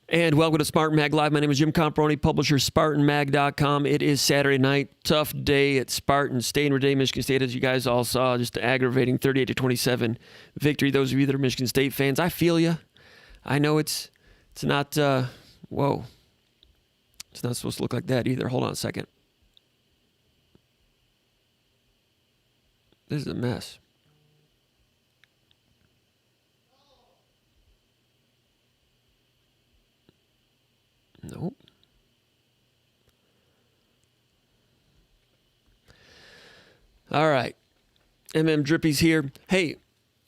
And welcome to SpartanMag Live. My name is Jim Comparoni, publisher, SpartanMag.com. It is Saturday night. Tough day at Spartan State. Today, Michigan State, as you guys all saw, just an aggravating 38-27 victory. Those of you that are Michigan State fans, I feel you. I know it's not, whoa. It's not supposed to look like that either. Hold on a second. This is a mess. Nope. All right. Drippy's here. Hey,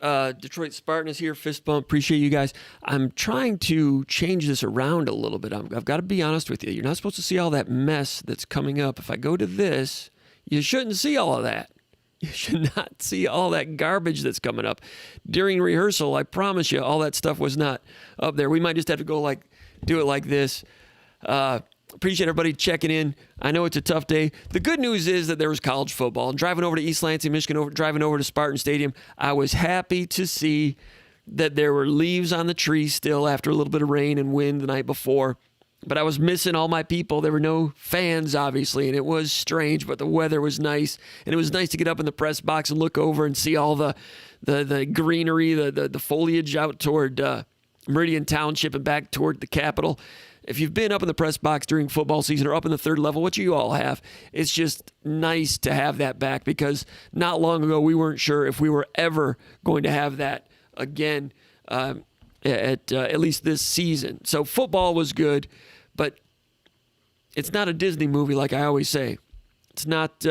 Detroit Spartan is here. Fist bump. Appreciate you guys. I'm trying to change this around a little bit. I've got to be honest with you. You're not supposed to see all that mess that's coming up. If I go to this, you shouldn't see all of that. You should not see all that garbage that's coming up. During rehearsal, I promise you, all that stuff was not up there. We might just have to go do it like this. Appreciate everybody checking in. I know it's a tough day. The good news is that there was college football. And driving over to East Lansing, Michigan, driving over to Spartan Stadium, I was happy to see that there were leaves on the trees still after a little bit of rain and wind the night before. But I was missing all my people. There were no fans, obviously, and it was strange, but the weather was nice. And it was nice to get up in the press box and look over and see all the greenery, the foliage out toward Meridian Township and back toward the Capitol. If you've been up in the press box during football season or up in the third level, which you all have, it's just nice to have that back because not long ago we weren't sure if we were ever going to have that again at least this season. So football was good, but it's not a Disney movie like I always say. It's not,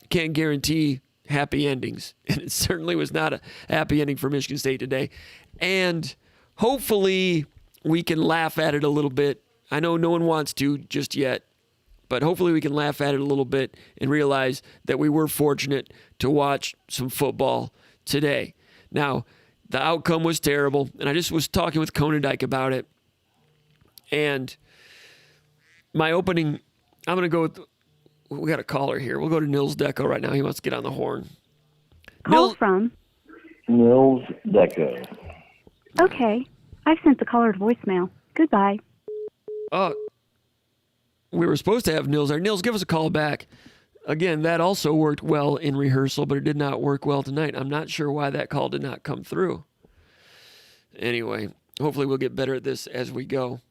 can't guarantee happy endings. And it certainly was not a happy ending for Michigan State today. And hopefully we can laugh at it a little bit. I know no one wants to just yet, but hopefully we can laugh at it a little bit and realize that we were fortunate to watch some football today. Now, the outcome was terrible, and I just was talking with Konendijk about it. And my opening, I'm going to go with, we got a caller here. We'll go to Nils Deco right now. He wants to get on the horn. Call from Nils Deco. Okay. I've sent the caller to voicemail. Goodbye. We were supposed to have Nils there. Nils, give us a call back. Again, that also worked well in rehearsal, but it did not work well tonight. I'm not sure why that call did not come through. Anyway, hopefully we'll get better at this as we go.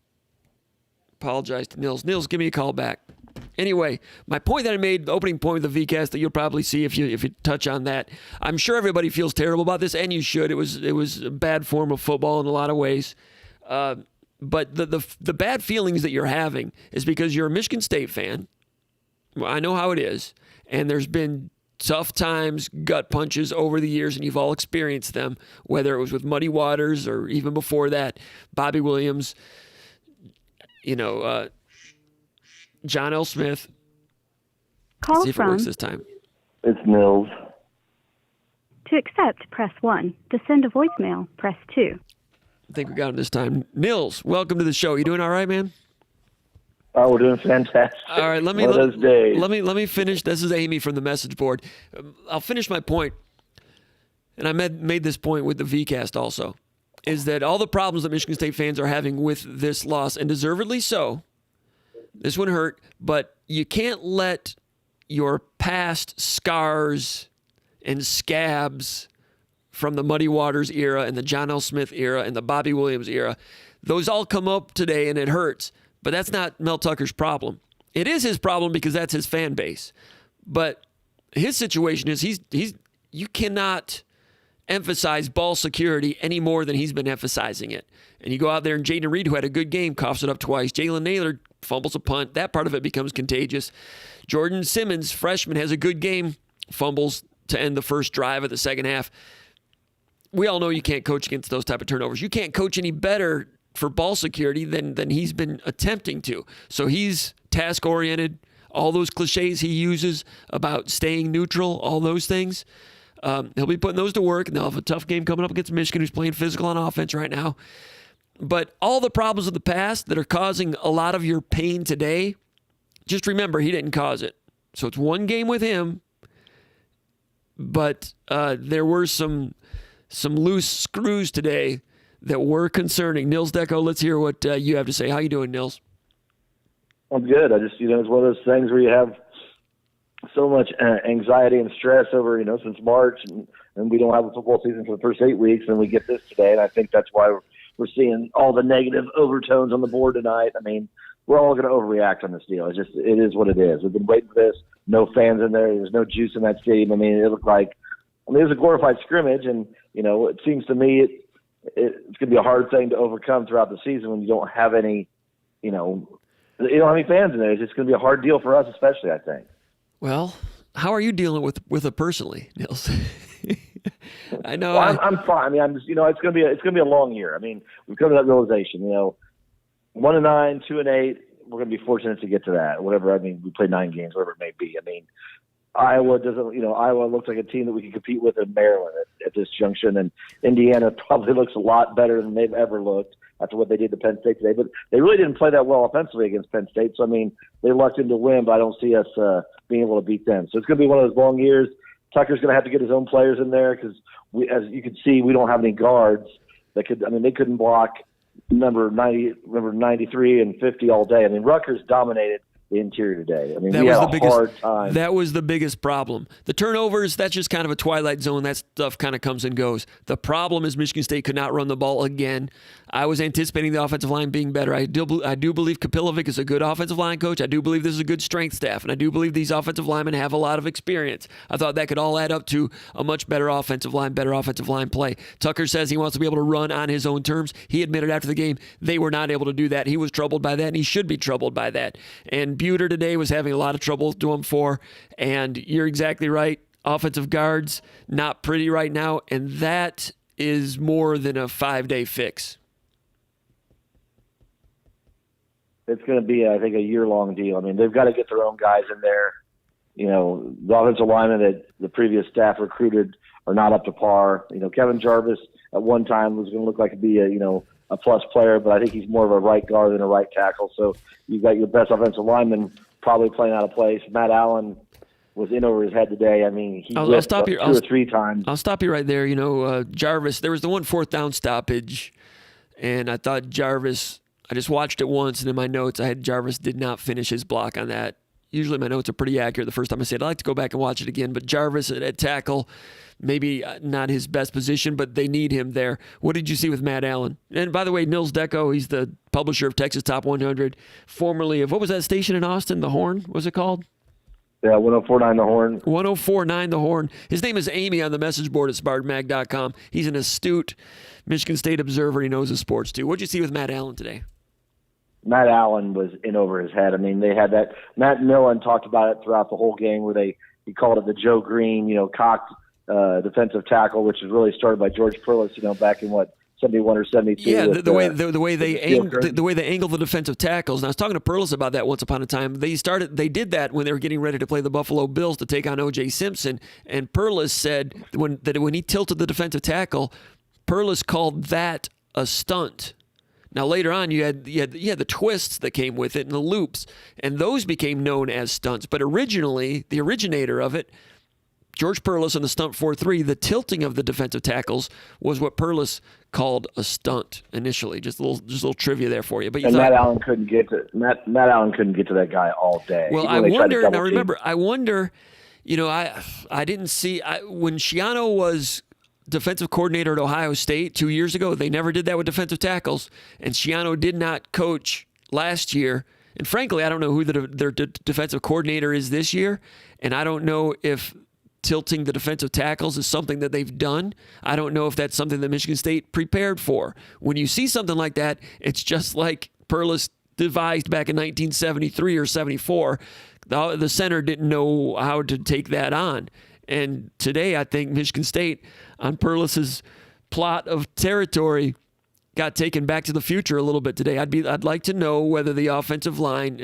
Apologize to Nils. Nils, give me a call back. Anyway, my point that I made, the opening point with the VCast that you'll probably see if you touch on that. I'm sure everybody feels terrible about this, and you should. It was a bad form of football in a lot of ways. But the bad feelings that you're having is because you're a Michigan State fan. Well, I know how it is, and there's been tough times, gut punches over the years, and you've all experienced them, whether it was with Muddy Waters or even before that, Bobby Williams, John L. Smith. Call see if it works this time. It's Nils. To accept, press 1. To send a voicemail, press 2. I think we got him this time. Nils, welcome to the show. You doing all right, man? Oh, we're doing fantastic. All right, let me finish. This is Amy from the message board. I'll finish my point, and I made this point with the VCast also, is that all the problems that Michigan State fans are having with this loss, and deservedly so, this one hurt, but you can't let your past scars and scabs from the Muddy Waters era and the John L. Smith era and the Bobby Williams era, those all come up today and it hurts. But that's not Mel Tucker's problem. It is his problem because that's his fan base. But his situation is you cannot emphasize ball security any more than he's been emphasizing it. And you go out there and Jaden Reed, who had a good game, coughs it up twice. Jalen Naylor fumbles a punt. That part of it becomes contagious. Jordan Simmons, freshman, has a good game, fumbles to end the first drive of the second half. We all know you can't coach against those type of turnovers. You can't coach any better for ball security than he's been attempting to. So he's task-oriented. All those cliches he uses about staying neutral, all those things, he'll be putting those to work, and they'll have a tough game coming up against Michigan, who's playing physical on offense right now. But all the problems of the past that are causing a lot of your pain today, just remember he didn't cause it. So it's one game with him, but there were some loose screws today that were concerning. Nils Deco, let's hear what you have to say. How you doing, Nils? I'm good. I just, it's one of those things where you have so much anxiety and stress over, since March, and we don't have a football season for the first 8 weeks, and we get this today, and I think that's why we're seeing all the negative overtones on the board tonight. I mean, we're all going to overreact on this deal. It is what it is. We've been waiting for this. No fans in there. There's no juice in that stadium. I mean, it looked like, it was a glorified scrimmage, and, it seems to me it's going to be a hard thing to overcome throughout the season when you don't have any, you don't have any fans in there. It's just going to be a hard deal for us, especially, I think. Well, how are you dealing with it personally, Nils? I know. Well, I'm fine. I mean, I'm just, it's going to be a long year. I mean, we've come to that realization. 1-9, 2-8. We're going to be fortunate to get to that. Whatever. I mean, we played 9 games, whatever it may be. I mean, Iowa doesn't. Iowa looks like a team that we can compete with in Maryland at this junction, and Indiana probably looks a lot better than they've ever looked after what they did to Penn State today. But they really didn't play that well offensively against Penn State. So I mean, they lucked into win, but I don't see us being able to beat them. So it's going to be one of those long years. Tucker's going to have to get his own players in there because, as you can see, we don't have any guards that could. I mean, they couldn't block number 93 and 50 all day. I mean, Rutgers dominated the interior today. I mean, we had a hard time. That was the biggest problem. The turnovers, that's just kind of a twilight zone. That stuff kind of comes and goes. The problem is Michigan State could not run the ball again. I was anticipating the offensive line being better. I do believe Kapilovic is a good offensive line coach. I do believe this is a good strength staff, and I do believe these offensive linemen have a lot of experience. I thought that could all add up to a much better offensive line play. Tucker says he wants to be able to run on his own terms. He admitted after the game they were not able to do that. He was troubled by that, and he should be troubled by that. And Buter today was having a lot of trouble to him for, and you're exactly right. Offensive guards, not pretty right now, and that is more than a 5-day fix. It's going to be, I think, a year-long deal. I mean, they've got to get their own guys in there. The offensive linemen that the previous staff recruited are not up to par. Kevin Jarvis at one time was going to look like he'd be a plus player, but I think he's more of a right guard than a right tackle. So you've got your best offensive lineman probably playing out of place. Matt Allen was in over his head today. I mean, he I'll stop you. 2 or 3 times. I'll stop you right there. Jarvis, there was the one 4th down stoppage, and I thought Jarvis, I just watched it once, and in my notes I had Jarvis did not finish his block on that. Usually my notes are pretty accurate the first time I say it. I like to go back and watch it again, but Jarvis at tackle, maybe not his best position, but they need him there. What did you see with Matt Allen? And by the way, Nils Deco, he's the publisher of Texas Top 100, formerly of, what was that station in Austin? The Horn, what was it called? Yeah, 1049 The Horn. 1049 The Horn. His name is Amy on the message board at SpartanMag.com. He's an astute Michigan State observer. He knows his sports, too. What did you see with Matt Allen today? Matt Allen was in over his head. I mean, they had that. Matt Millen talked about it throughout the whole game where he called it the Joe Green, cocked defensive tackle, which was really started by George Perlis, back in 71 or 72. Yeah, the way they angle the defensive tackles. And I was talking to Perlis about that once upon a time. They did that when they were getting ready to play the Buffalo Bills to take on O.J. Simpson. And Perlis said when he tilted the defensive tackle, Perlis called that a stunt. Now later on, you had the twists that came with it and the loops, and those became known as stunts. But originally, the originator of it, George Perlis on the stunt 4-3, the tilting of the defensive tackles was what Perlis called a stunt initially. Just a little trivia there for you. But Matt Allen couldn't get to that guy all day. Well, I wonder. Now remember, I wonder. I didn't see when Schiano was defensive coordinator at Ohio State 2 years ago. They never did that with defensive tackles, and Schiano did not coach last year. And frankly, I don't know who their defensive coordinator is this year, and I don't know if tilting the defensive tackles is something that they've done. I don't know if that's something that Michigan State prepared for. When you see something like that, it's just like Perlis devised back in 1973 or 74. The center didn't know how to take that on. And today, I think Michigan State, on Perlis's plot of territory, got taken back to the future a little bit today. I'd like to know whether the offensive line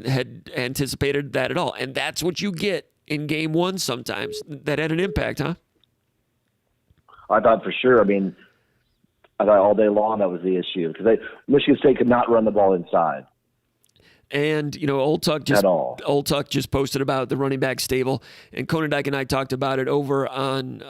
had anticipated that at all. And that's what you get in game one sometimes. That had an impact, huh? I thought for sure. I mean, I thought all day long that was the issue because Michigan State could not run the ball inside. And, Old Tuck just posted about the running back stable, and Konendijk and I talked about it over on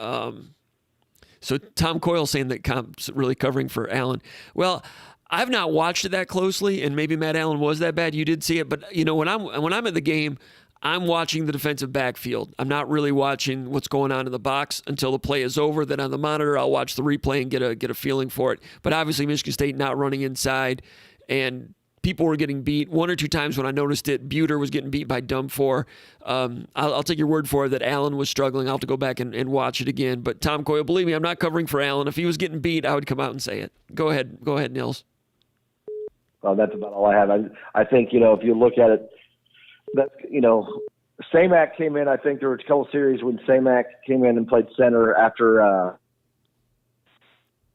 So Tom Coyle saying that Comp's really covering for Allen. Well, I've not watched it that closely, and maybe Matt Allen was that bad. You did see it, but when I'm at the game, I'm watching the defensive backfield. I'm not really watching what's going on in the box until the play is over. Then on the monitor, I'll watch the replay and get a feeling for it. But obviously, Michigan State not running inside, and people were getting beat. One or two times when I noticed it, Buter was getting beat by Dumfour. I'll take your word for it that Allen was struggling. I'll have to go back and watch it again. But Tom Coyle, believe me, I'm not covering for Allen. If he was getting beat, I would come out and say it. Go ahead, Nils. Well, that's about all I have. I think, if you look at it, that, Samac came in. I think there were a couple series when Samac came in and played center after.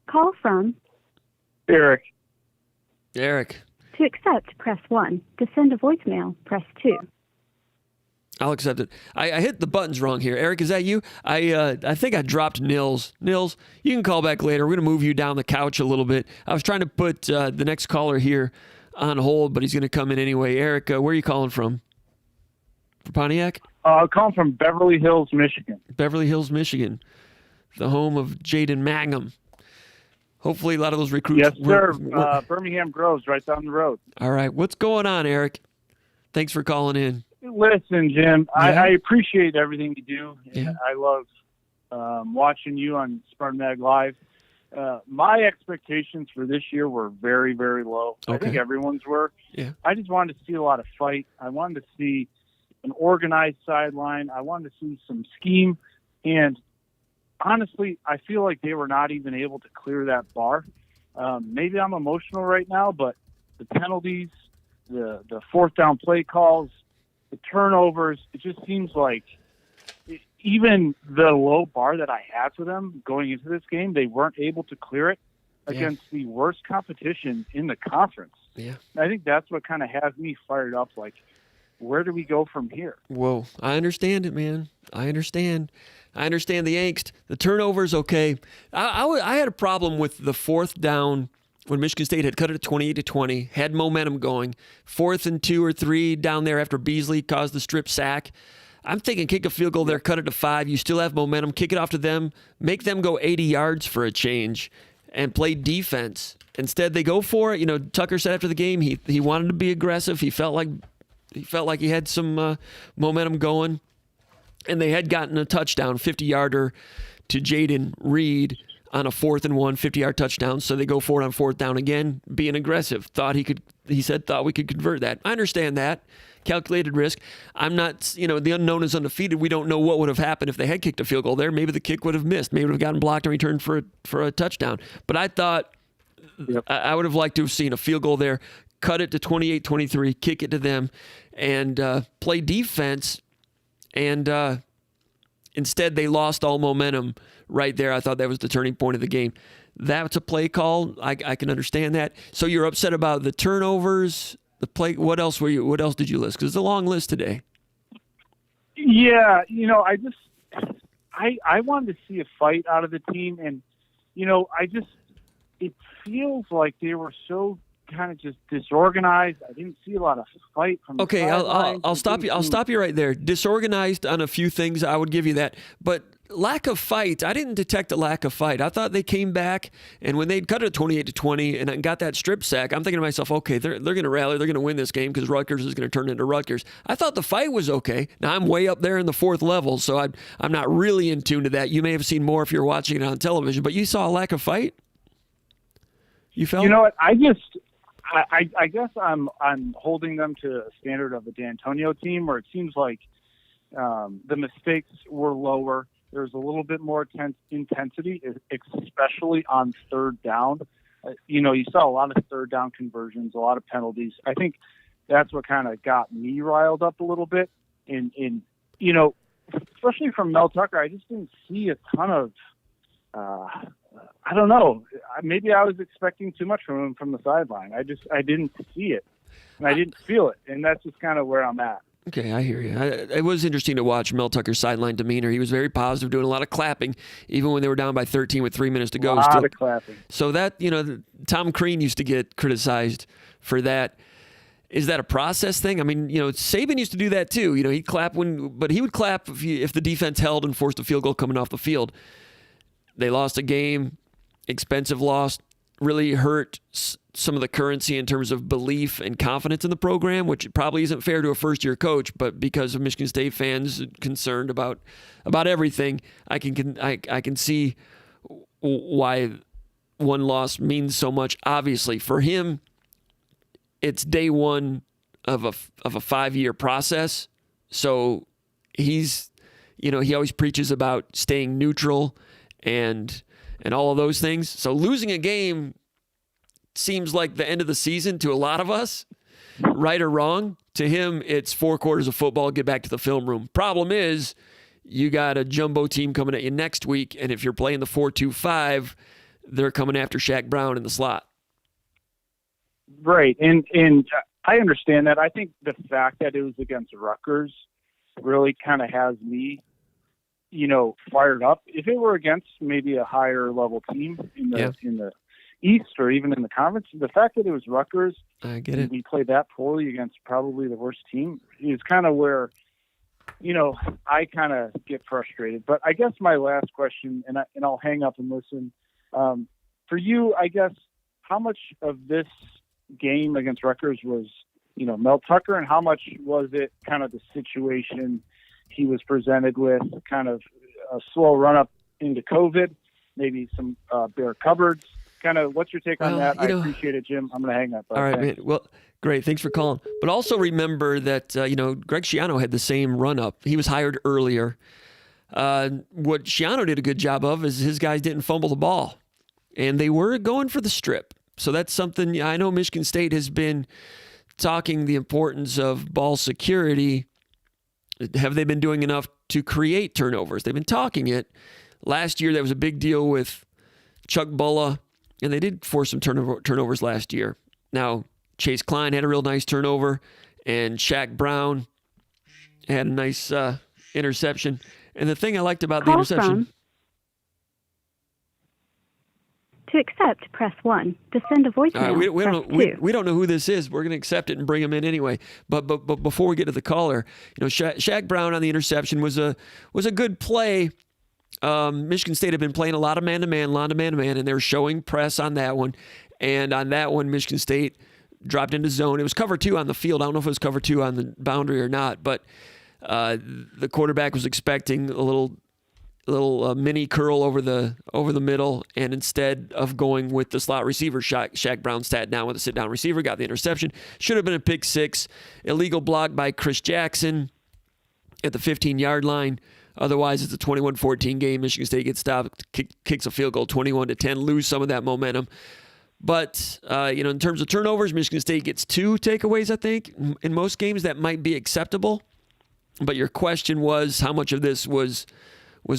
Call from Eric. To accept, press 1. To send a voicemail, press 2. I'll accept it. I hit the buttons wrong here. Eric, is that you? I think I dropped Nils. Nils, you can call back later. We're going to move you down the couch a little bit. I was trying to put the next caller here on hold, but he's going to come in anyway. Eric, where are you calling from? For Pontiac? Calling from Beverly Hills, Michigan. Beverly Hills, Michigan. The home of Jaden Mangum. Hopefully a lot of those recruits. Yes, sir. Birmingham Groves, right down the road. All right. What's going on, Eric? Thanks for calling in. Listen, Jim, Yeah. I appreciate everything you do. Yeah. I love watching you on SpartanMag Live. My expectations for this year were very, very low. Okay. I think everyone's were. Yeah. I just wanted to see a lot of fight. I wanted to see an organized sideline. I wanted to see some scheme. And honestly, I feel like they were not even able to clear that bar. Maybe I'm emotional right now, but the penalties, the fourth down play calls, the turnovers, it just seems like even the low bar that I had for them going into this game, they weren't able to clear it against the worst competition in the conference. Yeah. I think that's what kind of has me fired up. Like, where do we go from here? Whoa. I understand it, man. I understand the angst. The turnovers, okay. I had a problem with the fourth down when Michigan State had cut it to 28-20, had momentum going. 4th and 2 or 3 down there after Beasley caused the strip sack. I'm thinking kick a field goal there, cut it to 5. You still have momentum. Kick it off to them. Make them go 80 yards for a change and play defense. Instead, they go for it. Tucker said after the game he wanted to be aggressive. He felt like he had some momentum going. And they had gotten a touchdown, 50-yarder to Jaden Reed on a 4th and 1, 50-yard touchdown. So they go for it on 4th down again, being aggressive. Thought we could convert that. I understand that. Calculated risk. I'm not, the unknown is undefeated. We don't know what would have happened if they had kicked a field goal there. Maybe the kick would have missed. Maybe it would have gotten blocked and returned for a touchdown. But I thought I would have liked to have seen a field goal there, cut it to 28-23, kick it to them, and play defense. And instead, they lost all momentum right there. I thought that was the turning point of the game. That's a play call. I can understand that. So you're upset about the turnovers, the play. What else did you list? Because it's a long list today. Yeah, I wanted to see a fight out of the team, and it feels like they were so kind of just disorganized. I didn't see a lot of fight from the sidelines. I'll stop you. I'll stop you right there. Disorganized on a few things, I would give you that. But lack of fight, I didn't detect a lack of fight. I thought they came back, and when they'd cut it 28-20 and got that strip sack, I'm thinking to myself, okay, they're going to rally. They're going to win this game because Rutgers is going to turn into Rutgers. I thought the fight was okay. Now, I'm way up there in the 4th level, so I'm not really in tune to that. You may have seen more if you're watching it on television, but you saw a lack of fight? You felt? You know what? I guess I'm holding them to a standard of the D'Antonio team where it seems like the mistakes were lower. There's a little bit more intensity, especially on 3rd down. You saw a lot of 3rd down conversions, a lot of penalties. I think that's what kind of got me riled up a little bit. Especially from Mel Tucker, I just didn't see a ton of I don't know. Maybe I was expecting too much from him from the sideline. I didn't see it, and I didn't feel it, and that's just kind of where I'm at. Okay, I hear you. It was interesting to watch Mel Tucker's sideline demeanor. He was very positive, doing a lot of clapping, even when they were down by 13 with 3 minutes to go. A lot of clapping. So that, Tom Crean used to get criticized for that. Is that a process thing? I mean, Saban used to do that too. He'd clap but he would clap if the defense held and forced a field goal coming off the field. They lost a game, expensive loss, really hurt some of the currency in terms of belief and confidence in the program, which probably isn't fair to a first-year coach, but because of Michigan State fans concerned about everything, I can see why one loss means so much. Obviously, for him, it's day one of a 5-year process. So he always preaches about staying neutral and all of those things. So losing a game seems like the end of the season to a lot of us, right or wrong. To him, it's 4 quarters of football, get back to the film room. Problem is, you got a jumbo team coming at you next week, and if you're playing the 4-2-5, they're coming after Shaq Brown in the slot. Right, and I understand that. I think the fact that it was against Rutgers really kind of has me, fired up. If it were against maybe a higher level team in the East or even in the conference, the fact that it was Rutgers, I get it. We played that poorly against probably the worst team is kind of where, I kind of get frustrated. But I guess my last question, and I'll hang up and listen. For you, I guess, how much of this game against Rutgers was, Mel Tucker, and how much was it kind of the situation he was presented with, kind of a slow run up into COVID, maybe some bare cupboards? Kind of, what's your take on that? I appreciate it, Jim. I'm going to hang up. All right, man. Well, great. Thanks for calling. But also remember that, Greg Schiano had the same run up. He was hired earlier. What Schiano did a good job of is his guys didn't fumble the ball, and they were going for the strip. So that's something I know Michigan State has been talking the importance of ball security. Have they been doing enough to create turnovers? They've been talking it. Last year, that was a big deal with Chuck Bulla, and they did force some turnovers last year. Now, Chase Klein had a real nice turnover, and Shaq Brown had a nice interception. And the thing I liked about the interception... To accept, press 1. To send a voicemail, we don't know who this is. We're going to accept it and bring him in anyway. But before we get to the caller, Shaq Brown on the interception was a good play. Michigan State had been playing a lot of man-to-man, and they were showing press on that one. And on that one, Michigan State dropped into zone. It was cover 2 on the field. I don't know if it was cover 2 on the boundary or not, but the quarterback was expecting a little mini curl over the middle, and instead of going with the slot receiver, Shaq Brown sat down with a sit-down receiver, got the interception. Should have been a pick 6. Illegal block by Chris Jackson at the 15-yard line. Otherwise, it's a 21-14 game. Michigan State gets stopped, kicks a field goal, 21-10, lose some of that momentum. But, in terms of turnovers, Michigan State gets 2 takeaways, I think. In most games, that might be acceptable. But your question was, how much of this was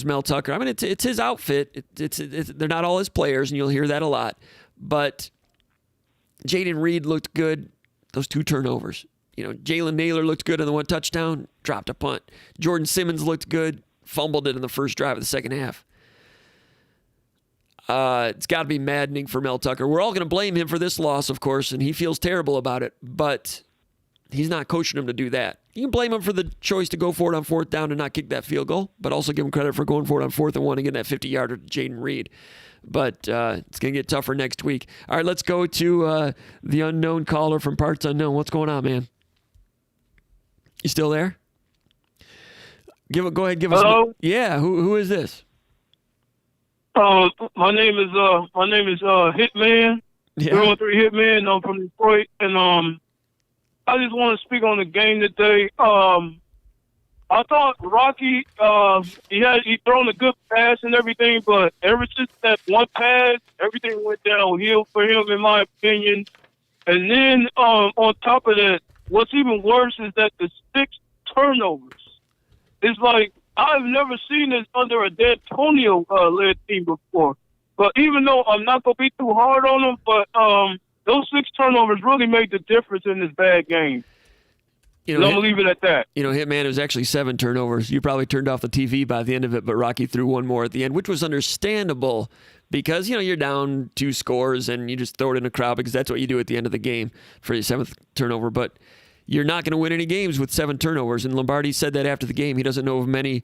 Mel Tucker? I mean, it's his outfit. They're not all his players, and you'll hear that a lot. But Jaden Reed looked good. Those 2 turnovers. Jalen Naylor looked good on the 1 touchdown, dropped a punt. Jordan Simmons looked good, fumbled it in the first drive of the second half. It's got to be maddening for Mel Tucker. We're all going to blame him for this loss, of course, and he feels terrible about it, but he's not coaching him to do that. You can blame him for the choice to go for it on 4th down and not kick that field goal, but also give him credit for going for it on 4th and 1 and getting that 50-yarder to Jaden Reed. But it's going to get tougher next week. All right, let's go to the unknown caller from Parts Unknown. What's going on, man? You still there? Go ahead, give us. Hello? Yeah, who is this? My name is Hitman. Yeah. 313 Hitman. I'm from Detroit, and I just want to speak on the game today. I thought Rocky, he thrown a good pass and everything, but ever since that one pass, everything went downhill for him, in my opinion. And then on top of that, what's even worse is that the 6 turnovers. It's like, I've never seen this under a D'Antonio-led team before. But even though I'm not going to be too hard on them, but those 6 turnovers really made the difference in this bad game. I'm going to leave it at that. Hitman, it was actually 7 turnovers. You probably turned off the TV by the end of it, but Rocky threw 1 more at the end, which was understandable because, you're down 2 scores and you just throw it in a crowd because that's what you do at the end of the game for your 7th turnover. But you're not going to win any games with 7 turnovers. And Lombardi said that after the game. He doesn't know of many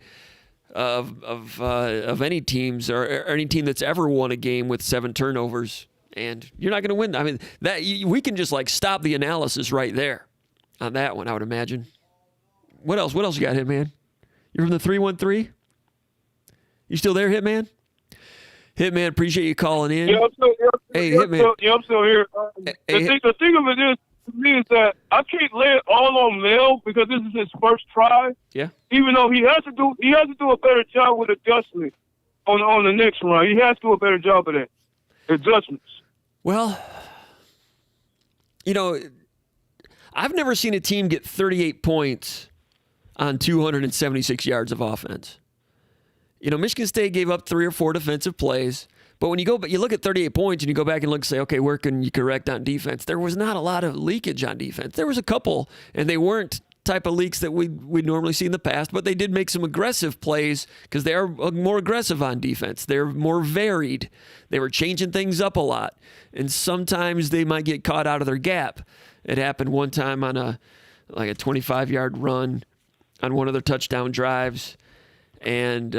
of any teams or any team that's ever won a game with 7 turnovers. And you're not going to win. I mean, we can just like stop the analysis right there on that one, I would imagine. What else? What else you got, Hitman? You're from the 313? You still there, Hitman? Hitman, appreciate you calling in. Yeah, I'm still, Hitman. I'm still here. The thing of it is, to me, is that I can't lay it all on Mel because this is his first try. Yeah. Even though he has to do a better job with adjustment on the next run. He has to do a better job of that adjustments. Well, I've never seen a team get 38 points on 276 yards of offense. Michigan State gave up 3 or 4 defensive plays, but when you look at 38 points and you go back and look and say, okay, where can you correct on defense? There was not a lot of leakage on defense. There was a couple, and they weren't type of leaks that we'd normally see in the past, but they did make some aggressive plays because they are more aggressive on defense. They're more varied. They were changing things up a lot, and sometimes they might get caught out of their gap. It happened one time on a 25-yard run on one of their touchdown drives, and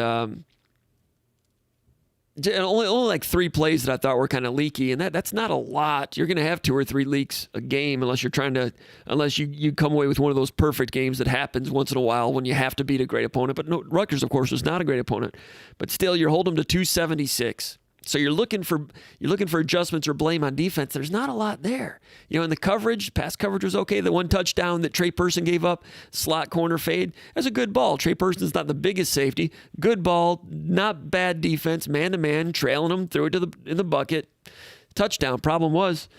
only like 3 plays that I thought were kind of leaky, and that's not a lot. You're going to have 2 or 3 leaks a game unless you come away with one of those perfect games that happens once in a while when you have to beat a great opponent. But no, Rutgers, of course, was not a great opponent, but still, you're holding them to 276. So you're looking for adjustments or blame on defense. There's not a lot there. In the coverage, pass coverage was okay. The one touchdown that Trey Person gave up, slot corner fade, that's a good ball. Trey Person's not the biggest safety. Good ball, not bad defense, man-to-man, trailing them, threw it in the bucket. Touchdown. Problem was,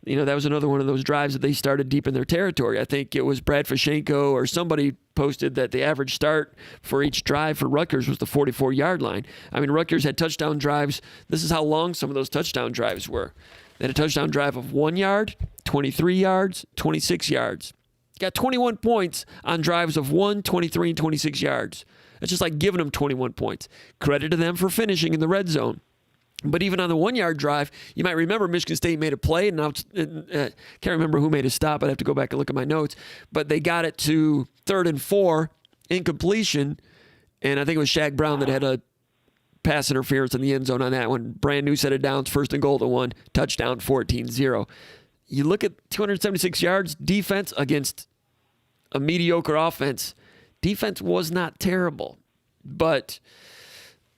that was another one of those drives that they started deep in their territory. I think it was Brad Fashenko or somebody posted that the average start for each drive for Rutgers was the 44-yard line. I mean, Rutgers had touchdown drives. This is how long some of those touchdown drives were. They had a touchdown drive of 1 yard, 23 yards, 26 yards. Got 21 points on drives of 1, 23, and 26 yards. It's just like giving them 21 points. Credit to them for finishing in the red zone. But even on the 1 yard drive, you might remember Michigan State made a play, and now can't remember who made a stop. I'd have to go back and look at my notes. But they got it to 3rd and 4, incompletion, and I think it was Shaq Brown that had a pass interference in the end zone on that one. Brand new set of downs, 1st and goal to 1, touchdown 14-0. You look at 276 yards, defense against a mediocre offense. Defense was not terrible, but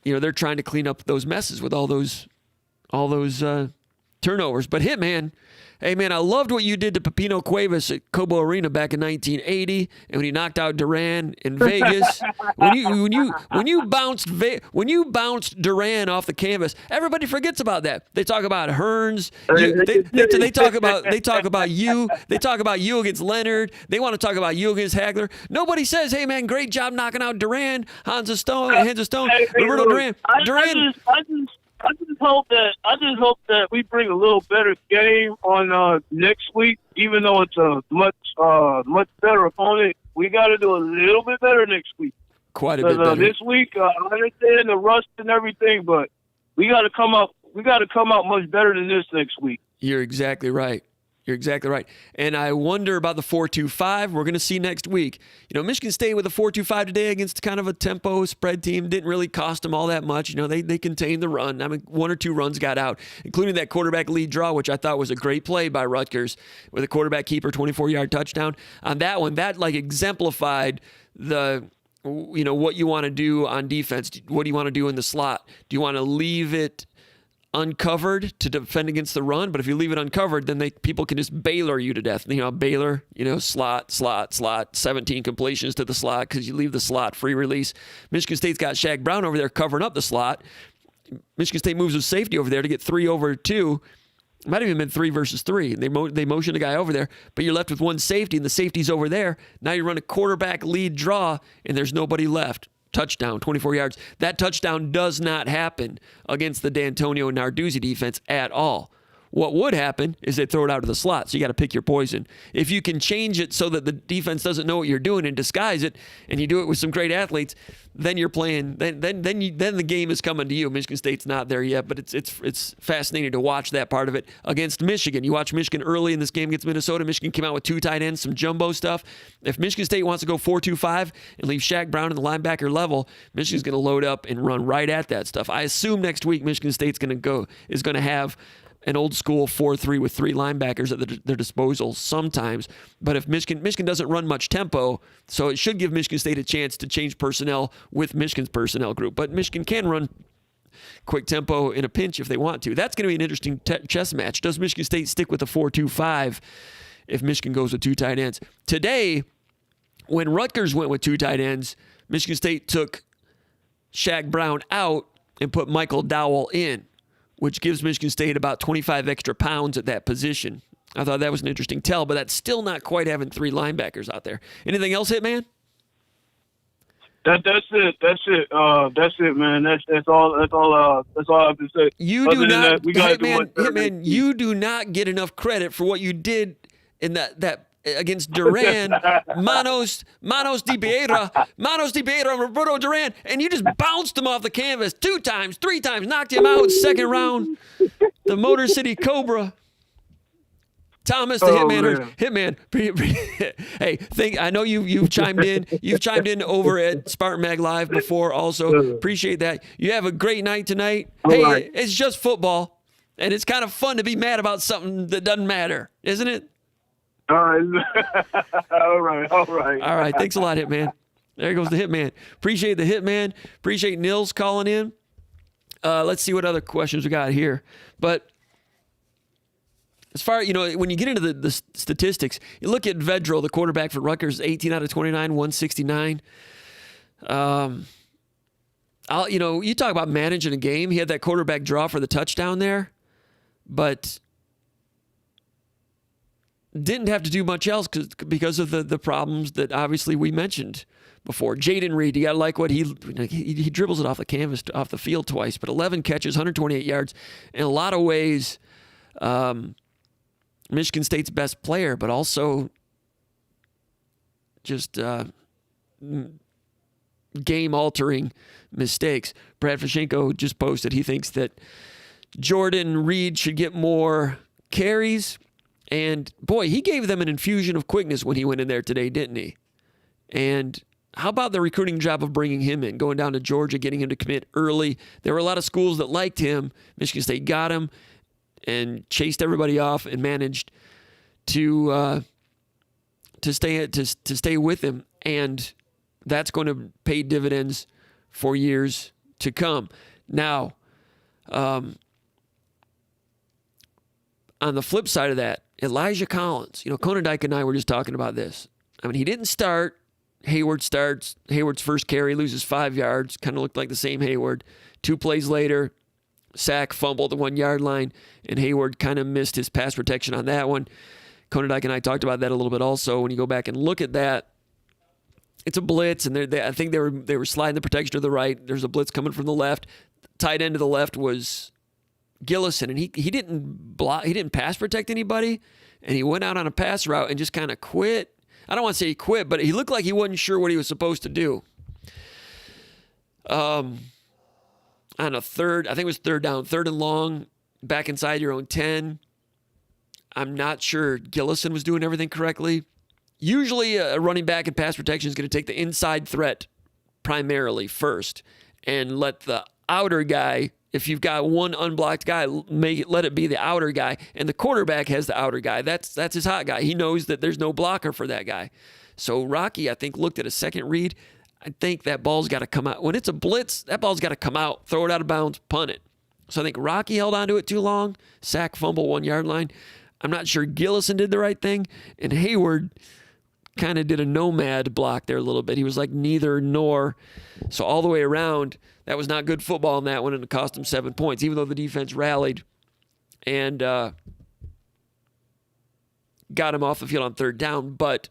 they're trying to clean up those messes with all those turnovers. But Hitman, hey man, I loved what you did to Pepino Cuevas at Cobo Arena back in 1980, and when he knocked out Duran in Vegas. when you bounced Duran off the canvas, everybody forgets about that. They talk about Hearns. They talk about you. They talk about you against Leonard. They want to talk about you against Hagler. Nobody says, "Hey man, great job knocking out Duran, Hands of Stone, Roberto Duran." I just hope that we bring a little better game on next week. Even though it's a much better opponent, we got to do a little bit better next week. Quite a bit better. This week, I understand the rust and everything, but we got to come out. We got to come out much better than this next week. You're exactly right. And I wonder about the 4-2-5 we're going to see next week. Michigan State with a 4-2-5 today against kind of a tempo spread team didn't really cost them all that much. They contained the run. I mean, 1 or 2 runs got out, including that quarterback lead draw, which I thought was a great play by Rutgers with a quarterback keeper 24-yard touchdown. On that one, that exemplified the what you want to do on defense. What do you want to do in the slot? Do you want to leave it uncovered to defend against the run? But if you leave it uncovered, then people can just Baylor you to death. Baylor, slot, 17 completions to the slot because you leave the slot free release. Michigan State's got Shaq Brown over there covering up the slot. Michigan State moves with safety over there to get 3 over 2. It might have even been 3 versus 3. They motion a guy over there, but you're left with one safety, and the safety's over there. Now you run a quarterback lead draw, and there's nobody left. Touchdown, 24 yards. That touchdown does not happen against the D'Antonio Narduzzi defense at all. What would happen is they throw it out of the slot, so you got to pick your poison. If you can change it so that the defense doesn't know what you're doing and disguise it, and you do it with some great athletes, then you're playing. Then the game is coming to you. Michigan State's not there yet, but it's fascinating to watch that part of it against Michigan. You watch Michigan early in this game against Minnesota. Michigan came out with 2 tight ends, some jumbo stuff. If Michigan State wants to go 4-2-5 and leave Shaq Brown in the linebacker level, Michigan's going to load up and run right at that stuff. I assume next week Michigan State's going to have an old school 4-3 with 3 linebackers at their disposal sometimes. But if Michigan doesn't run much tempo, so it should give Michigan State a chance to change personnel with Michigan's personnel group. But Michigan can run quick tempo in a pinch if they want to. That's going to be an interesting chess match. Does Michigan State stick with the 4-2-5 if Michigan goes with 2 tight ends? Today, when Rutgers went with 2 tight ends, Michigan State took Shaq Brown out and put Michael Dowell in, which gives Michigan State about 25 extra pounds at that position. I thought that was an interesting tell, but that's still not quite having 3 linebackers out there. Anything else, Hitman? That's it. That's it, man. That's all I have to say. You do not, Hitman, you do not get enough credit for what you did in that against Duran, Manos Di Beira, and Roberto Duran, and you just bounced him off the canvas 2 times, 3 times, knocked him out second round. The Motor City Cobra. Thomas the Hitman. Hey, I know you've chimed in. You've chimed in over at SpartanMag Live before also. Appreciate that. You have a great night tonight. Hey, it's just football, and it's kind of fun to be mad about something that doesn't matter, isn't it? All right. All right. Thanks a lot, Hitman. There goes the Hitman. Appreciate the Hitman. Appreciate Nils calling in. Let's see what other questions we got here. But as far, when you get into the statistics, you look at Vedral, the quarterback for Rutgers, 18 out of 29, 169. You talk about managing a game. He had that quarterback draw for the touchdown there, but didn't have to do much else because of the problems that obviously we mentioned before. Jaden Reed, you got to like what he dribbles it off the canvas, off the field twice, but 11 catches, 128 yards. In a lot of ways, Michigan State's best player, but also just game-altering mistakes. Brad Fashenko just posted he thinks that Jordan Reed should get more carries. And, boy, he gave them an infusion of quickness when he went in there today, didn't he? And how about the recruiting job of bringing him in, going down to Georgia, getting him to commit early? There were a lot of schools that liked him. Michigan State got him and chased everybody off and managed to stay with him. And that's going to pay dividends for years to come. Now, on the flip side of that, Elijah Collins, Conan Dyke and I were just talking about this. I mean, he didn't start. Hayward starts. Hayward's first carry loses 5 yards. Kind of looked like the same Hayward. 2 plays later, sack, fumble at the 1 yard line, and Hayward kind of missed his pass protection on that one. Conan Dyke and I talked about that a little bit also. When you go back and look at that, it's a blitz, and I think they were sliding the protection to the right. There's a blitz coming from the left. Tight end to the left was Gillison, and he didn't block, he didn't pass protect anybody, and he went out on a pass route and just kind of quit. I don't want to say he quit, but he looked like he wasn't sure what he was supposed to do. On a third, I think it was third down, 3rd and long, back inside your own 10. I'm not sure Gillison was doing everything correctly. Usually a running back in pass protection is going to take the inside threat primarily first and let the outer guy, if you've got one unblocked guy, let it be the outer guy, and the quarterback has the outer guy. That's his hot guy. He knows that there's no blocker for that guy. So Rocky, I think, looked at a second read. I think that ball's got to come out. When it's a blitz, that ball's got to come out, throw it out of bounds, punt it. So I think Rocky held on to it too long, sack, fumble, 1 yard line. I'm not sure Gillison did the right thing, and Hayward kind of did a nomad block there a little bit. He was like neither nor. So all the way around, that was not good football in that one, and it cost him 7 points, even though the defense rallied and got him off the field on 3rd down, but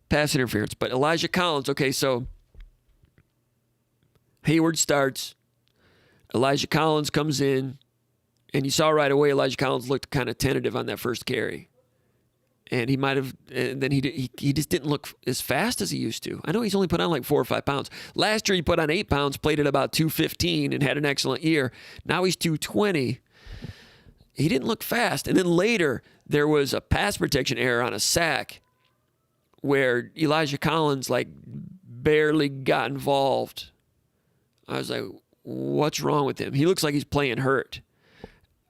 pass interference. But Elijah Collins, okay, so Hayward starts. Elijah Collins comes in, And you saw right away Elijah Collins looked kind of tentative on that first carry. And he might have, and then he just didn't look as fast as he used to. I know he's only put on like 4 or 5 pounds. Last year he put on 8 pounds, played at about 215 and had an excellent year. Now he's 220. He didn't look fast. And then later there was a pass protection error on a sack where Elijah Collins like barely got involved. I was like, what's wrong with him? He looks like he's playing hurt.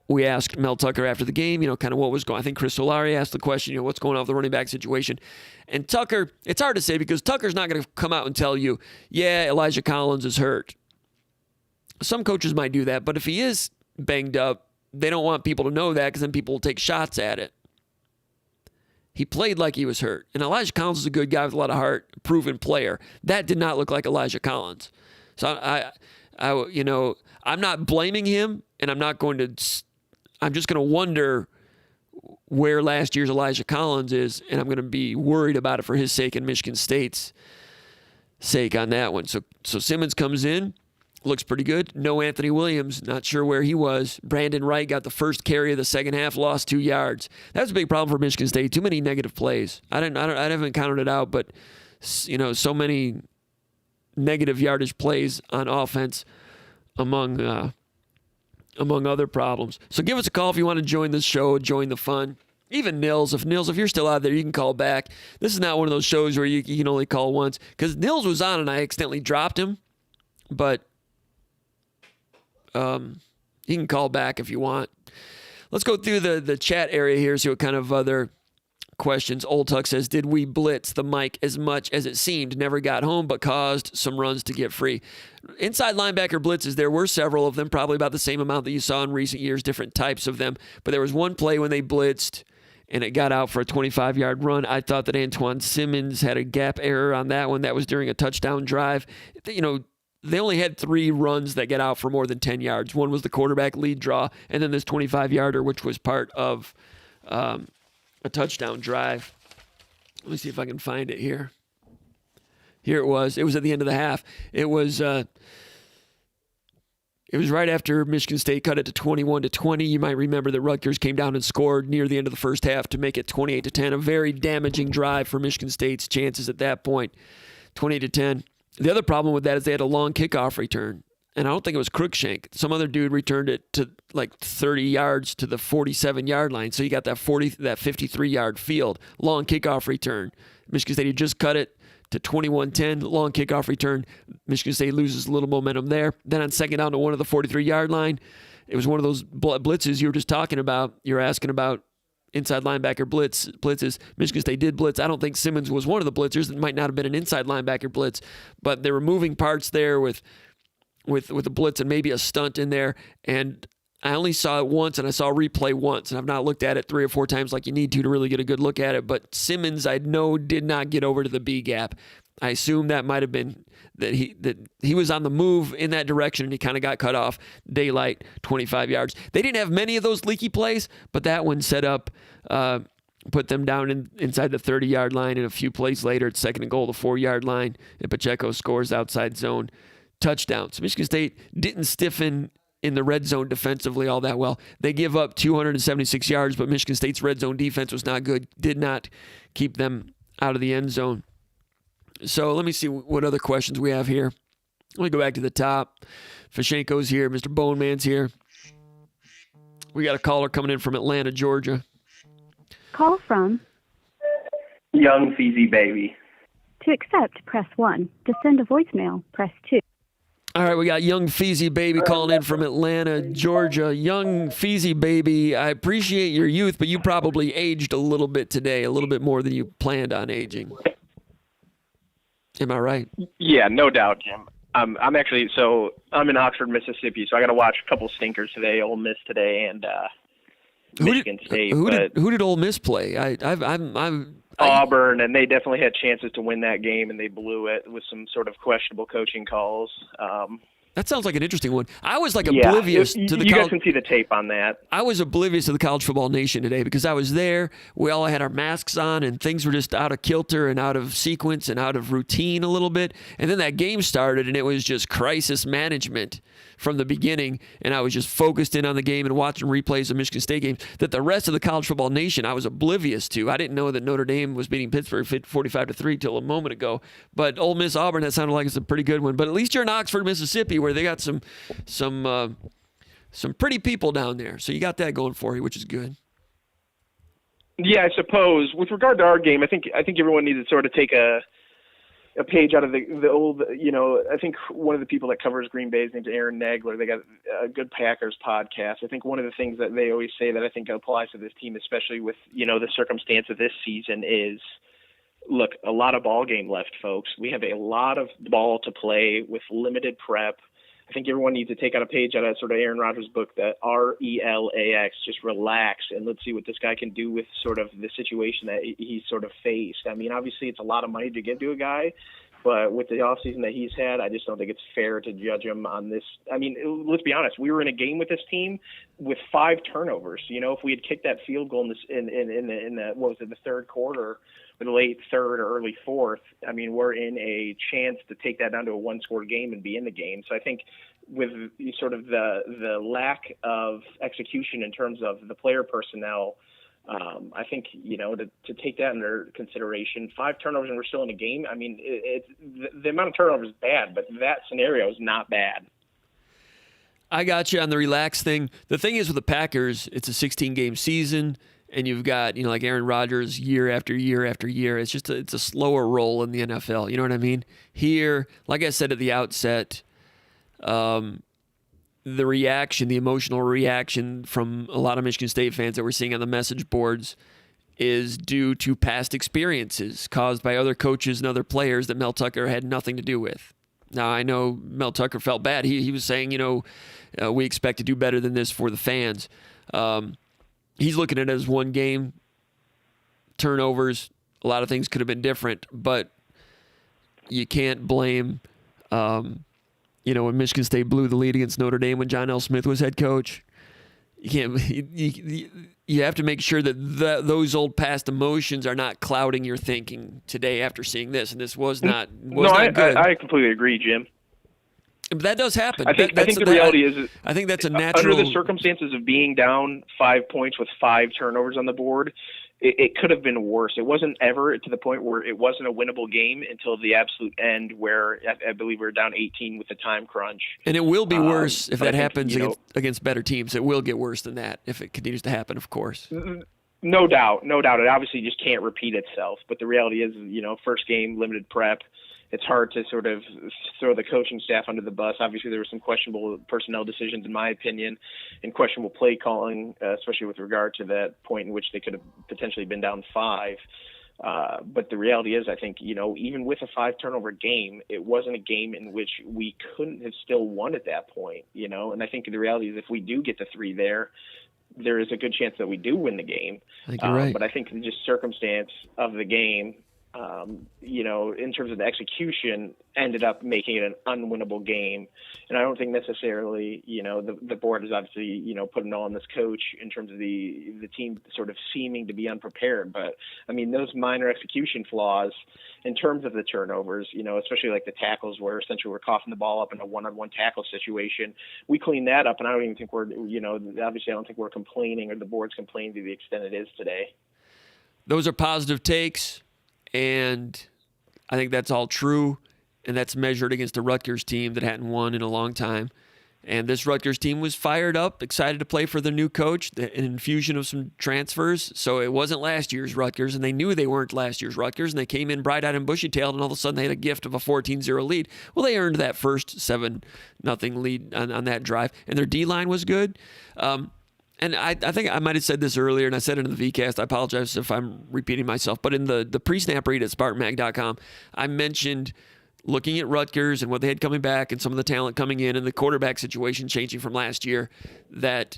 We asked Mel Tucker after the game, kind of what was going on. I think Chris Solari asked the question, what's going on with the running back situation. And Tucker, it's hard to say because Tucker's not going to come out and tell you, yeah, Elijah Collins is hurt. Some coaches might do that, but if he is banged up, they don't want people to know that because then people will take shots at it. He played like he was hurt. And Elijah Collins is a good guy with a lot of heart, proven player. That did not look like Elijah Collins. So I'm not blaming him, and I'm just going to wonder where last year's Elijah Collins is, and I'm going to be worried about it for his sake and Michigan State's sake on that one. So Simmons comes in, looks pretty good. No Anthony Williams, not sure where he was. Brandon Wright got the first carry of the second half, lost 2 yards. That was a big problem for Michigan State. Too many negative plays. I haven't counted it out, but so many negative yardage plays on offense among other problems. So give us a call if you want to join this show, join the fun. Even Nils, if you're still out there, you can call back. This is not one of those shows where you can only call once. Because Nils was on and I accidentally dropped him. But you can call back if you want. Let's go through the chat area here, see what kind of other questions. Old Tuck says, did we blitz the Mike as much as it seemed? Never got home, but caused some runs to get free. Inside linebacker blitzes, there were several of them, probably about the same amount that you saw in recent years, different types of them. But there was one play when they blitzed, and it got out for a 25-yard run. I thought that Antoine Simmons had a gap error on that one. That was during a touchdown drive. They only had 3 runs that get out for more than 10 yards. One was the quarterback lead draw, and then this 25-yarder, which was part of a touchdown drive. Let me see if I can find it here. Here it was. It was at the end of the half. It was right after Michigan State cut it to 21-20. You might remember that Rutgers came down and scored near the end of the first half to make it 28-10. A very damaging drive for Michigan State's chances at that point. 28-10. The other problem with that is they had a long kickoff return. And I don't think it was Crookshank. Some other dude returned it to like 30 yards to the 47-yard line. So you got that 53-yard field. Long kickoff return. Michigan State had just cut it to 21-10. Long kickoff return. Michigan State loses a little momentum there. Then on second down to one of the 43-yard line, it was one of those blitzes you were just talking about. You're asking about inside linebacker blitzes. Michigan State did blitz. I don't think Simmons was one of the blitzers. It might not have been an inside linebacker blitz, but there were moving parts there with a blitz and maybe a stunt in there. And I only saw it once, and I saw a replay once, and I've not looked at it 3 or 4 times like you need to really get a good look at it. But Simmons, I know, did not get over to the B gap. I assume that might have been that he was on the move in that direction, and he kind of got cut off. Daylight, 25 yards. They didn't have many of those leaky plays, but that one set up, put them down inside the 30-yard line, and a few plays later, it's second and goal, the 4-yard line, and Pacheco scores outside zone touchdown. So Michigan State didn't stiffen in the red zone defensively all that well. They give up 276 yards, but Michigan State's red zone defense was not good, did not keep them out of the end zone. So let me see what other questions we have here. Let me go back to the top. Fashenko's here. Mr. Boneman's here. We got a caller coming in from Atlanta, Georgia. Call from Young Feezy Baby. To accept, press 1. To send a voicemail, press 2. All right, we got Young Feezy Baby calling in from Atlanta, Georgia. Young Feezy Baby, I appreciate your youth, but you probably aged a little bit today, a little bit more than you planned on aging. Am I right? Yeah, no doubt, Jim. I'm in Oxford, Mississippi, so I got to watch a couple stinkers today. Ole Miss today and Michigan State. Who did Ole Miss play? Auburn, and they definitely had chances to win that game, and they blew it with some sort of questionable coaching calls. That sounds like an interesting one. I was oblivious to the. You guys can see the tape on that. I was oblivious to the College Football Nation today because I was there. We all had our masks on, and things were just out of kilter and out of sequence and out of routine a little bit. And then that game started, and it was just crisis management from the beginning, and I was just focused in on the game and watching replays of Michigan State games that the rest of the college football nation I was oblivious to. I didn't know that Notre Dame was beating Pittsburgh 45-3 till a moment ago. But Ole Miss Auburn, that sounded like it's a pretty good one. But at least you're in Oxford, Mississippi, where they got some pretty people down there. So you got that going for you, which is good. Yeah, I suppose. With regard to our game, I think everyone needs to sort of take a page out of the old, I think one of the people that covers Green Bay is named Aaron Nagler. They got a good Packers podcast. I think one of the things that they always say that I think applies to this team, especially with, the circumstance of this season is, look, a lot of ball game left, folks. We have a lot of ball to play with limited prep. I think everyone needs to take out a page out of sort of Aaron Rodgers' book, that RELAX, just relax, and let's see what this guy can do with sort of the situation that he's sort of faced. I mean, obviously it's a lot of money to give to a guy, but with the offseason that he's had, I just don't think it's fair to judge him on this. I mean, let's be honest. We were in a game with this team with 5 turnovers. If we had kicked that field goal in the third quarter, or the late third or early fourth, I mean, we're in a chance to take that down to a 1-score game and be in the game. So I think with sort of the lack of execution in terms of the player personnel, I think, to take that under consideration, 5 turnovers and we're still in a game. I mean, the amount of turnovers is bad, but that scenario is not bad. I got you on the relax thing. The thing is with the Packers, it's a 16-game season, and you've got, like Aaron Rodgers year after year after year. It's just it's a slower roll in the NFL. You know what I mean? Here, like I said at the outset, the reaction, the emotional reaction from a lot of Michigan State fans that we're seeing on the message boards is due to past experiences caused by other coaches and other players that Mel Tucker had nothing to do with. Now, I know Mel Tucker felt bad. He was saying, we expect to do better than this for the fans. He's looking at it as one game, turnovers. A lot of things could have been different, but you can't blame, when Michigan State blew the lead against Notre Dame when John L. Smith was head coach. You can't. You have to make sure that those old past emotions are not clouding your thinking today after seeing this. And this was not good. I completely agree, Jim. But that does happen. I think the reality is, I think that's a natural. Under the circumstances of being down 5 points with 5 turnovers on the board, it could have been worse. It wasn't ever to the point where it wasn't a winnable game until the absolute end, where I believe we were down 18 with the time crunch. And it will be worse if that happens against better teams. It will get worse than that if it continues to happen, of course. No doubt. It obviously just can't repeat itself. But the reality is, first game, limited prep. It's hard to sort of throw the coaching staff under the bus. Obviously, there were some questionable personnel decisions, in my opinion, and questionable play calling, especially with regard to that point in which they could have potentially been down 5. But the reality is, I think, even with a 5-turnover game, it wasn't a game in which we couldn't have still won at that point, And I think the reality is if we do get to 3 there is a good chance that we do win the game. I think you're right. But I think just circumstance of the game, in terms of the execution, ended up making it an unwinnable game. And I don't think necessarily, the board is obviously, putting on this coach in terms of the team sort of seeming to be unprepared. But, I mean, those minor execution flaws in terms of the turnovers, especially like the tackles where essentially we're coughing the ball up in a one-on-one tackle situation, we cleaned that up. And I don't even think obviously I don't think we're complaining or the board's complaining to the extent it is today. Those are positive takes. And I think that's all true, and that's measured against a Rutgers team that hadn't won in a long time. And this Rutgers team was fired up, excited to play for the new coach, an infusion of some transfers. So it wasn't last year's Rutgers, and they knew they weren't last year's Rutgers, and they came in bright-eyed and bushy-tailed, and all of a sudden they had a gift of a 14-0 lead. Well, they earned that first 7-0 lead on that drive, and their D-line was good. And I think I might have said this earlier, and I said it in the VCast. I apologize if I'm repeating myself. But in the pre-snap read at SpartanMag.com, I mentioned looking at Rutgers and what they had coming back and some of the talent coming in and the quarterback situation changing from last year, that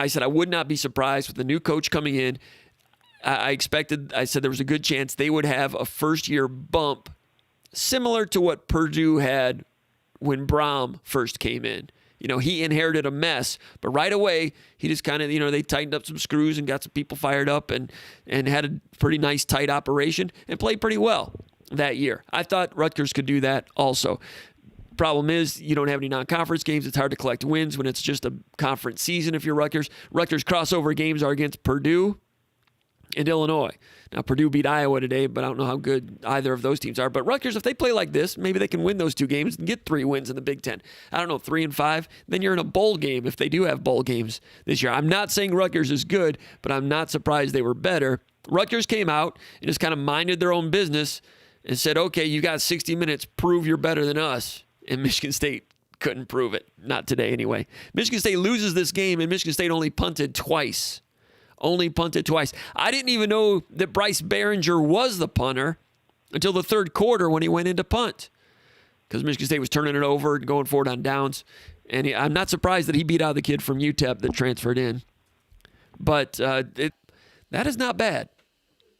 I said I would not be surprised with the new coach coming in. I said there was a good chance they would have a first-year bump similar to what Purdue had when Braum first came in. He inherited a mess, but right away, he just kind of, they tightened up some screws and got some people fired up and had a pretty nice, tight operation and played pretty well that year. I thought Rutgers could do that also. problem is you don't have any non-conference games. It's hard to collect wins when it's just a conference season if you're Rutgers. Rutgers' crossover games are against Purdue and Illinois. Now, Purdue beat Iowa today, but I don't know how good either of those teams are. But Rutgers, if they play like this, maybe they can win those 2 games and get 3 wins in the Big Ten. I don't know, 3 and 5. Then you're in a bowl game if they do have bowl games this year. I'm not saying Rutgers is good, but I'm not surprised they were better. Rutgers came out and just kind of minded their own business and said, okay, you got 60 minutes, prove you're better than us. And Michigan State couldn't prove it. Not today, anyway. Michigan State loses this game, and Michigan State only punted twice. I didn't even know that Bryce Behringer was the punter until the third quarter when he went into punt, because Michigan State was turning it over and going forward on downs. And I'm not surprised that he beat out the kid from UTEP that transferred in. But that is not bad.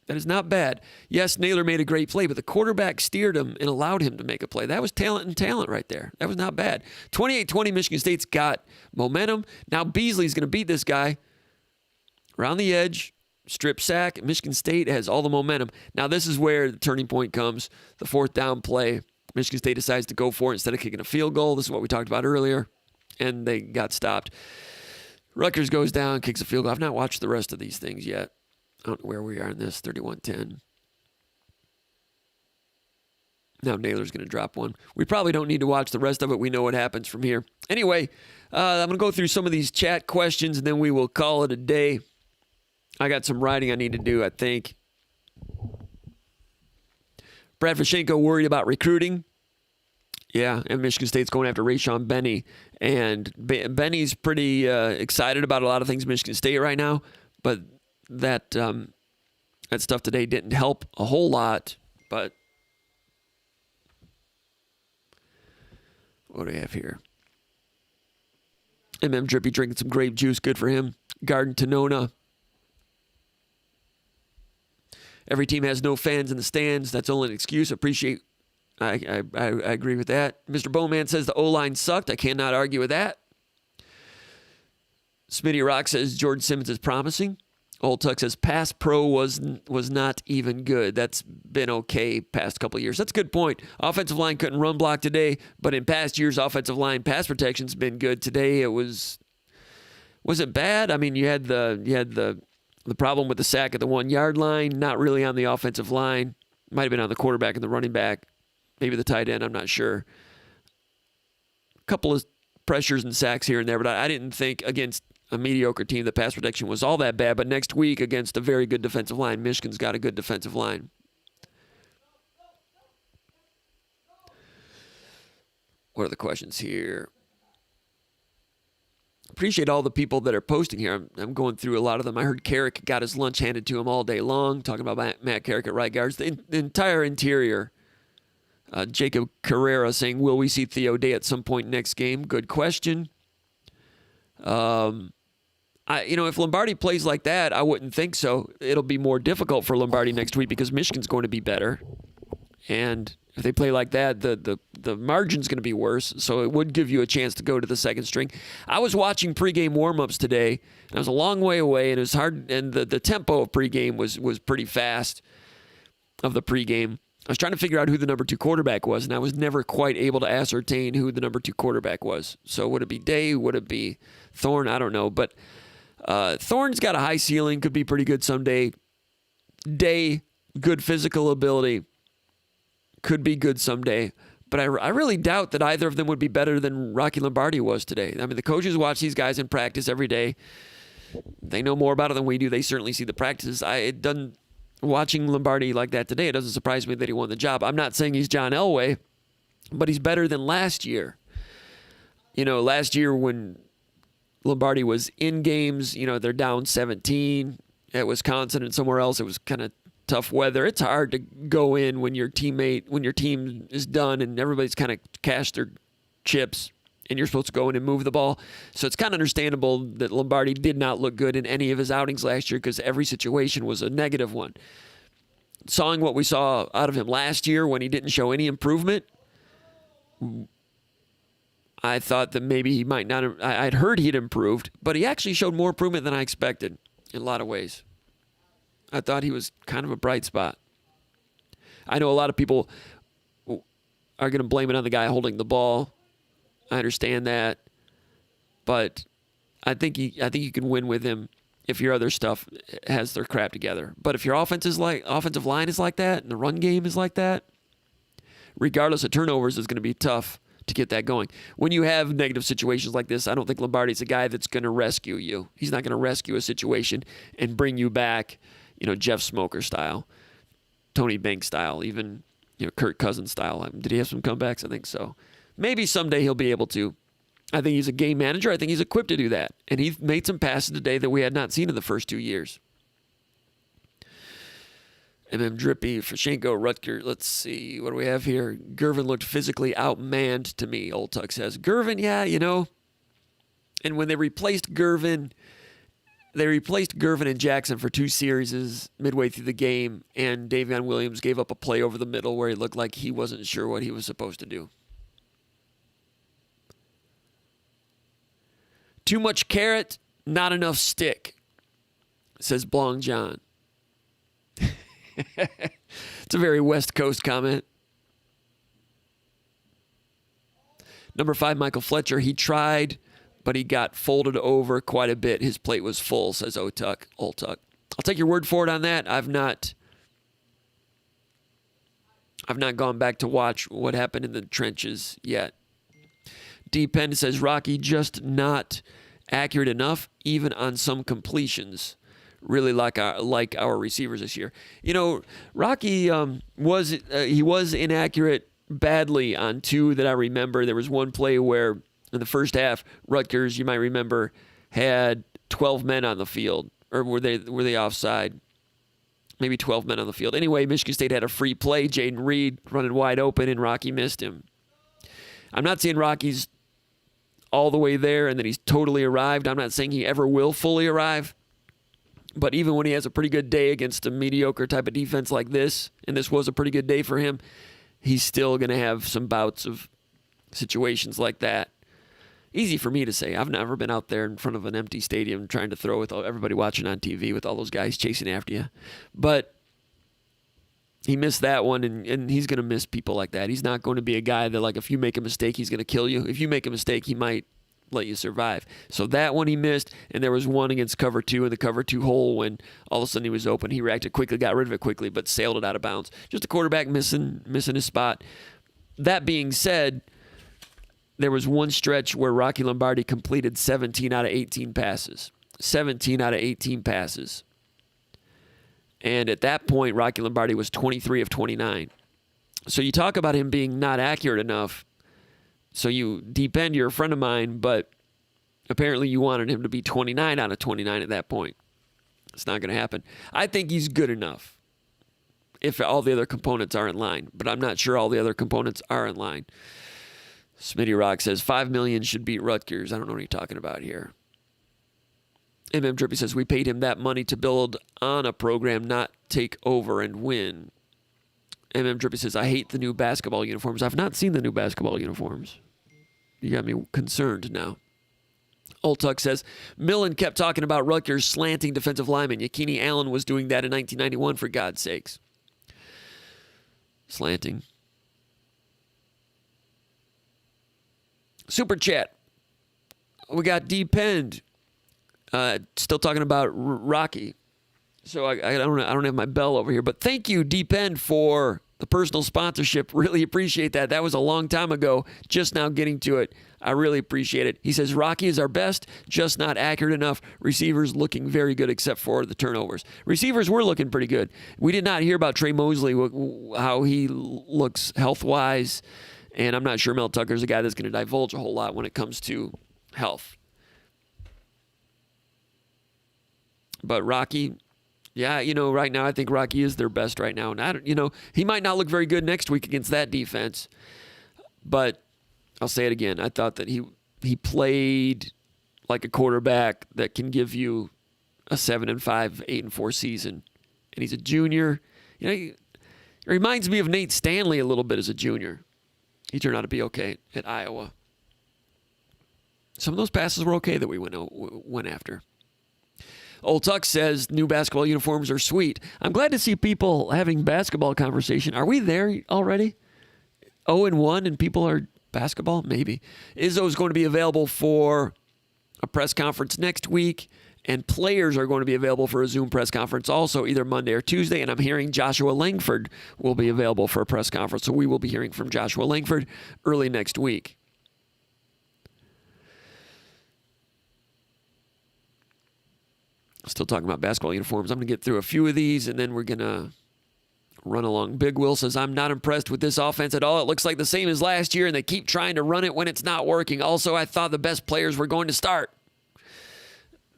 That is not bad. Yes, Naylor made a great play, but the quarterback steered him and allowed him to make a play. That was talent right there. That was not bad. 28-20, Michigan State's got momentum. Now Beasley's going to beat this guy around the edge, strip sack. Michigan State has all the momentum. Now this is where the turning point comes, the 4th down play. Michigan State decides to go for it instead of kicking a field goal. This is what we talked about earlier, and they got stopped. Rutgers goes down, kicks a field goal. I've not watched the rest of these things yet. I don't know where we are in this, 31-10. Now Naylor's going to drop one. We probably don't need to watch the rest of it. We know what happens from here. Anyway, I'm going to go through some of these chat questions, and then we will call it a day. I got some writing I need to do, I think. Brad Vashenko worried about recruiting. Yeah, and Michigan State's going after Rayshon Benny. And Benny's pretty excited about a lot of things in Michigan State right now, but that stuff today didn't help a whole lot. But what do we have here? Drippy drinking some grape juice, good for him. Garden Tonona. Every team has no fans in the stands. That's only an excuse. I agree with that. Mr. Bowman says the O-line sucked. I cannot argue with that. Smitty Rock says Jordan Simmons is promising. Old Tuck says pass pro was not even good. That's been okay past couple of years. That's a good point. Offensive line couldn't run block today, but in past years, offensive line pass protection's been good. Today it was it bad? I mean, you had the problem with the sack at the 1 yard line, not really on the offensive line. Might have been on the quarterback and the running back, maybe the tight end, I'm not sure. A couple of pressures and sacks here and there, but I didn't think against a mediocre team the pass protection was all that bad. But next week against a very good defensive line, Michigan's got a good defensive line. What are the questions here? Appreciate all the people that are posting here. I'm going through a lot of them. I heard Carrick got his lunch handed to him all day long, talking about Matt Carrick at right guards. The entire interior. Jacob Carrera saying, will we see Theo Day at some point next game? Good question. If Lombardi plays like that, I wouldn't think so. It'll be more difficult for Lombardi next week because Michigan's going to be better. And if they play like that, the margin's going to be worse. So it would give you a chance to go to the second string. I was watching pregame warmups today, and I was a long way away, and it was hard. And the tempo of pregame was pretty fast. Of the pregame, I was trying to figure out who the number 2 quarterback was, and I was never quite able to ascertain who the number 2 quarterback was. So would it be Day? Would it be Thorne? I don't know, but Thorne's got a high ceiling, could be pretty good someday. Day, good physical ability. Could be good someday, but I really doubt that either of them would be better than Rocky Lombardi was today. I mean, the coaches watch these guys in practice every day. They know more about it than we do. They certainly see the practices. Watching Lombardi like that today, it doesn't surprise me that he won the job. I'm not saying he's John Elway, but he's better than last year. Last year when Lombardi was in games, they're down 17 at Wisconsin and somewhere else. It was kind of tough weather. It's hard to go in when your team is done and everybody's kind of cashed their chips and you're supposed to go in and move the ball. So it's kind of understandable that Lombardi did not look good in any of his outings last year because every situation was a negative one. Sawing what we saw out of him last year when he didn't show any improvement, I thought that maybe he might not have. I'd heard he'd improved, but he actually showed more improvement than I expected in a lot of ways. I thought he was kind of a bright spot. I know a lot of people are going to blame it on the guy holding the ball. I understand that, but I think you can win with him if your other stuff has their crap together. But if your offensive line is like that and the run game is like that, regardless of turnovers, it's going to be tough to get that going. When you have negative situations like this, I don't think Lombardi's a guy that's going to rescue you. He's not going to rescue a situation and bring you back, Jeff Smoker style, Tony Banks style, even Kirk Cousins style. Did he have some comebacks? I think so. Maybe someday he'll be able to. I think he's a game manager. I think he's equipped to do that. And he made some passes today that we had not seen in the first 2 years. Drippy, Fashenko, Rutgers. Let's see. What do we have here? Gervin looked physically outmanned to me, Old Tuck says. Gervin, yeah, And when they replaced Gervin and Jackson for 2 series midway through the game, and Davion Williams gave up a play over the middle where he looked like he wasn't sure what he was supposed to do. Too much carrot, not enough stick, says Blong John. It's a very West Coast comment. Number 5, Michael Fletcher. He tried, but he got folded over quite a bit. His plate was full, says Old Tuck. I'll take your word for it on that. I've not gone back to watch what happened in the trenches yet. D. Penn says Rocky just not accurate enough, even on some completions. Really like our receivers this year. Rocky was inaccurate badly on 2 that I remember. There was one play where in the first half, Rutgers, you might remember, had 12 men on the field, or were they offside? Maybe 12 men on the field. Anyway, Michigan State had a free play. Jaden Reed running wide open, and Rocky missed him. I'm not saying Rocky's all the way there and that he's totally arrived. I'm not saying he ever will fully arrive. But even when he has a pretty good day against a mediocre type of defense like this, and this was a pretty good day for him, he's still going to have some bouts of situations like that. Easy for me to say. I've never been out there in front of an empty stadium trying to throw with everybody watching on TV with all those guys chasing after you. But he missed that one, and he's going to miss people like that. He's not going to be a guy that, like, if you make a mistake, he's going to kill you. If you make a mistake, he might let you survive. So that one he missed, and there was one against cover 2 in the cover 2 hole when all of a sudden he was open. He reacted quickly, got rid of it quickly, but sailed it out of bounds. Just a quarterback missing his spot. That being said, there was one stretch where Rocky Lombardi completed 17 out of 18 passes. 17 out of 18 passes. And at that point, Rocky Lombardi was 23 of 29. So you talk about him being not accurate enough. So you depend, you're a friend of mine, but apparently you wanted him to be 29 out of 29 at that point. It's not going to happen. I think he's good enough if all the other components are in line, but I'm not sure all the other components are in line. Smitty Rock says $5 million should beat Rutgers. I don't know what you're talking about here. Drippy says we paid him that money to build on a program, not take over and win. Drippy says I hate the new basketball uniforms. I've not seen the new basketball uniforms. You got me concerned now. Old Tuck says Millen kept talking about Rutgers slanting defensive linemen. Yakini Allen was doing that in 1991, for God's sakes. Slanting. Super chat. We got D-Pend. Still talking about Rocky. So I don't have my bell over here, but thank you, D-Pen, for the personal sponsorship. Really appreciate that. That was a long time ago. Just now getting to it. I really appreciate it. He says Rocky is our best, just not accurate enough. Receivers looking very good except for the turnovers. Receivers were looking pretty good. We did not hear about Trey Mosley, how he looks health-wise, and I'm not sure Mel Tucker's a guy that's going to divulge a whole lot when it comes to health. But Rocky, yeah, right now I think Rocky is their best right now. And he might not look very good next week against that defense. But I'll say it again. I thought that he played like a quarterback that can give you a 7-5, 8-4 season. And he's a junior. He reminds me of Nate Stanley a little bit as a junior. He turned out to be okay at Iowa. Some of those passes were okay that we went after. Old Tuck says new basketball uniforms are sweet. I'm glad to see people having basketball conversation. Are we there already? 0-1 and people are basketball? Maybe. Izzo is going to be available for a press conference next week, and players are going to be available for a Zoom press conference also either Monday or Tuesday, and I'm hearing Joshua Langford will be available for a press conference, so we will be hearing from Joshua Langford early next week. Still talking about basketball uniforms. I'm going to get through a few of these, and then we're going to run along. Big Will says, I'm not impressed with this offense at all. It looks like the same as last year, and they keep trying to run it when it's not working. Also, I thought the best players were going to start.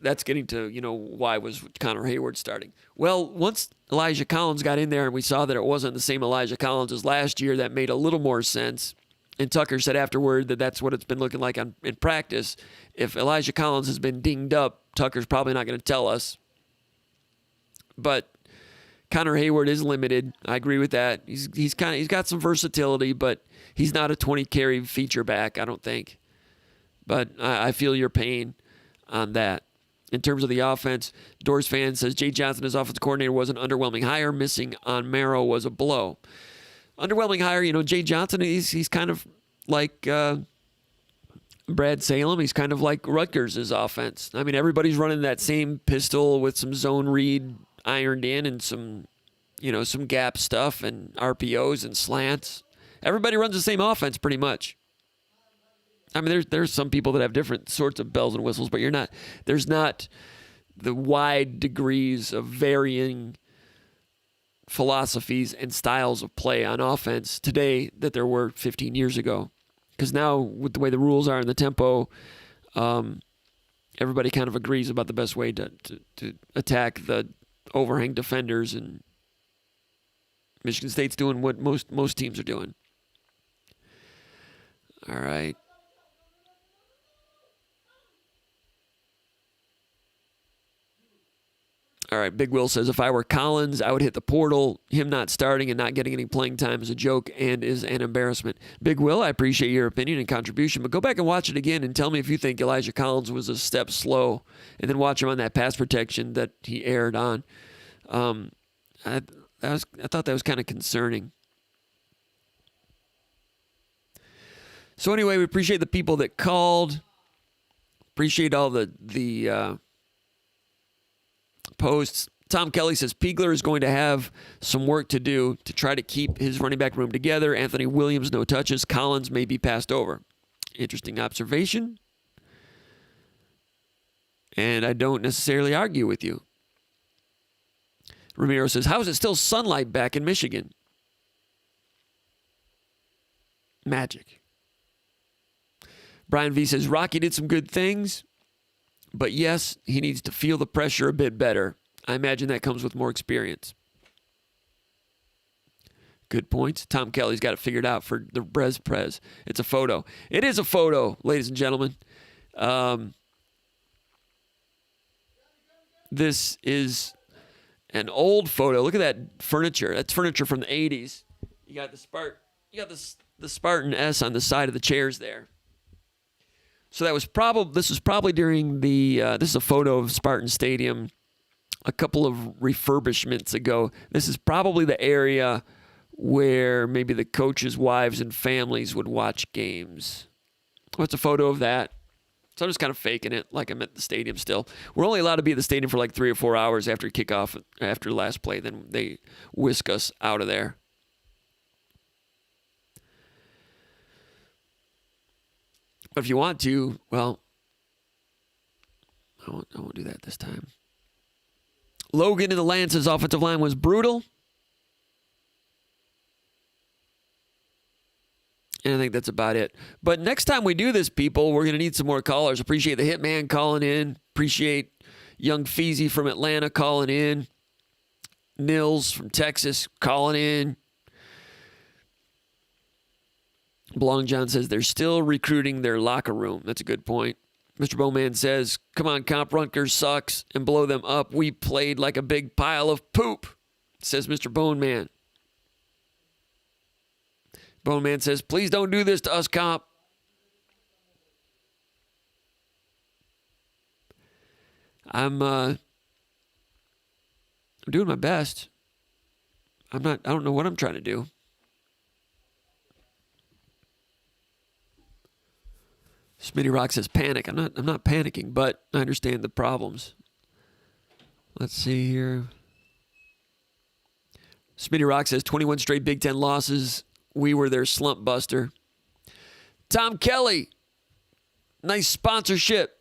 That's getting to, why was Connor Hayward starting? Well, once Elijah Collins got in there and we saw that it wasn't the same Elijah Collins as last year, that made a little more sense. And Tucker said afterward that that's what it's been looking like in practice. If Elijah Collins has been dinged up, Tucker's probably not going to tell us. But Connor Hayward is limited. I agree with that. He's got some versatility, but he's not a 20 carry feature back, I don't think. But I feel your pain on that. In terms of the offense, Doors fan says Jay Johnson as offensive coordinator was an underwhelming hire. Missing on Marrow was a blow. Underwhelming hire, Jay Johnson, he's kind of like Brad Salem. He's kind of like Rutgers' offense. I mean, everybody's running that same pistol with some zone read ironed in and some gap stuff and RPOs and slants. Everybody runs the same offense pretty much. I mean, there's some people that have different sorts of bells and whistles, but there's not the wide degrees of varying philosophies and styles of play on offense today that there were 15 years ago. Because now, with the way the rules are and the tempo, everybody kind of agrees about the best way to attack the overhang defenders, and Michigan State's doing what most teams are doing. All right. All right, Big Will says, if I were Collins, I would hit the portal. Him not starting and not getting any playing time is a joke and is an embarrassment. Big Will, I appreciate your opinion and contribution, but go back and watch it again and tell me if you think Elijah Collins was a step slow, and then watch him on that pass protection that he erred on. I thought that was kind of concerning. So anyway, we appreciate the people that called. Appreciate all the posts. Tom Kelly says Piegler is going to have some work to do to try to keep his running back room together. Anthony Williams, no touches. Collins may be passed over. Interesting observation. And I don't necessarily argue with you. Ramiro says, how is it still sunlight back in Michigan? Magic. Brian V says, Rocky did some good things, but yes, he needs to feel the pressure a bit better. I imagine that comes with more experience. Good points. Tom Kelly's got it figured out for the Brez Prez. It's a photo. It is a photo, ladies and gentlemen. This is an old photo. Look at that furniture. That's furniture from the 80s. You got the Spartan S on the side of the chairs there. So this was probably during this is a photo of Spartan Stadium a couple of refurbishments ago. This is probably the area where maybe the coaches' wives and families would watch games. What's a photo of that? So I'm just kind of faking it like I'm at the stadium still. We're only allowed to be at the stadium for like 3 or 4 hours after kickoff, after the last play. Then they whisk us out of there. But if you want to, well, I won't do that this time. Logan in the Lance's offensive line was brutal. And I think that's about it. But next time we do this, people, we're going to need some more callers. Appreciate the Hitman calling in. Appreciate young Feezy from Atlanta calling in. Nils from Texas calling in. Blong John says they're still recruiting their locker room. That's a good point. Mr. Bowman says, come on, Comp, Rutgers sucks and blow them up. We played like a big pile of poop, says Mr. Boneman. Boneman says, please don't do this to us, Comp. I'm doing my best. I don't know what I'm trying to do. Smitty Rock says panic. I'm not panicking, but I understand the problems. Let's see here. Smitty Rock says 21 straight Big Ten losses. We were their slump buster. Tom Kelly, nice sponsorship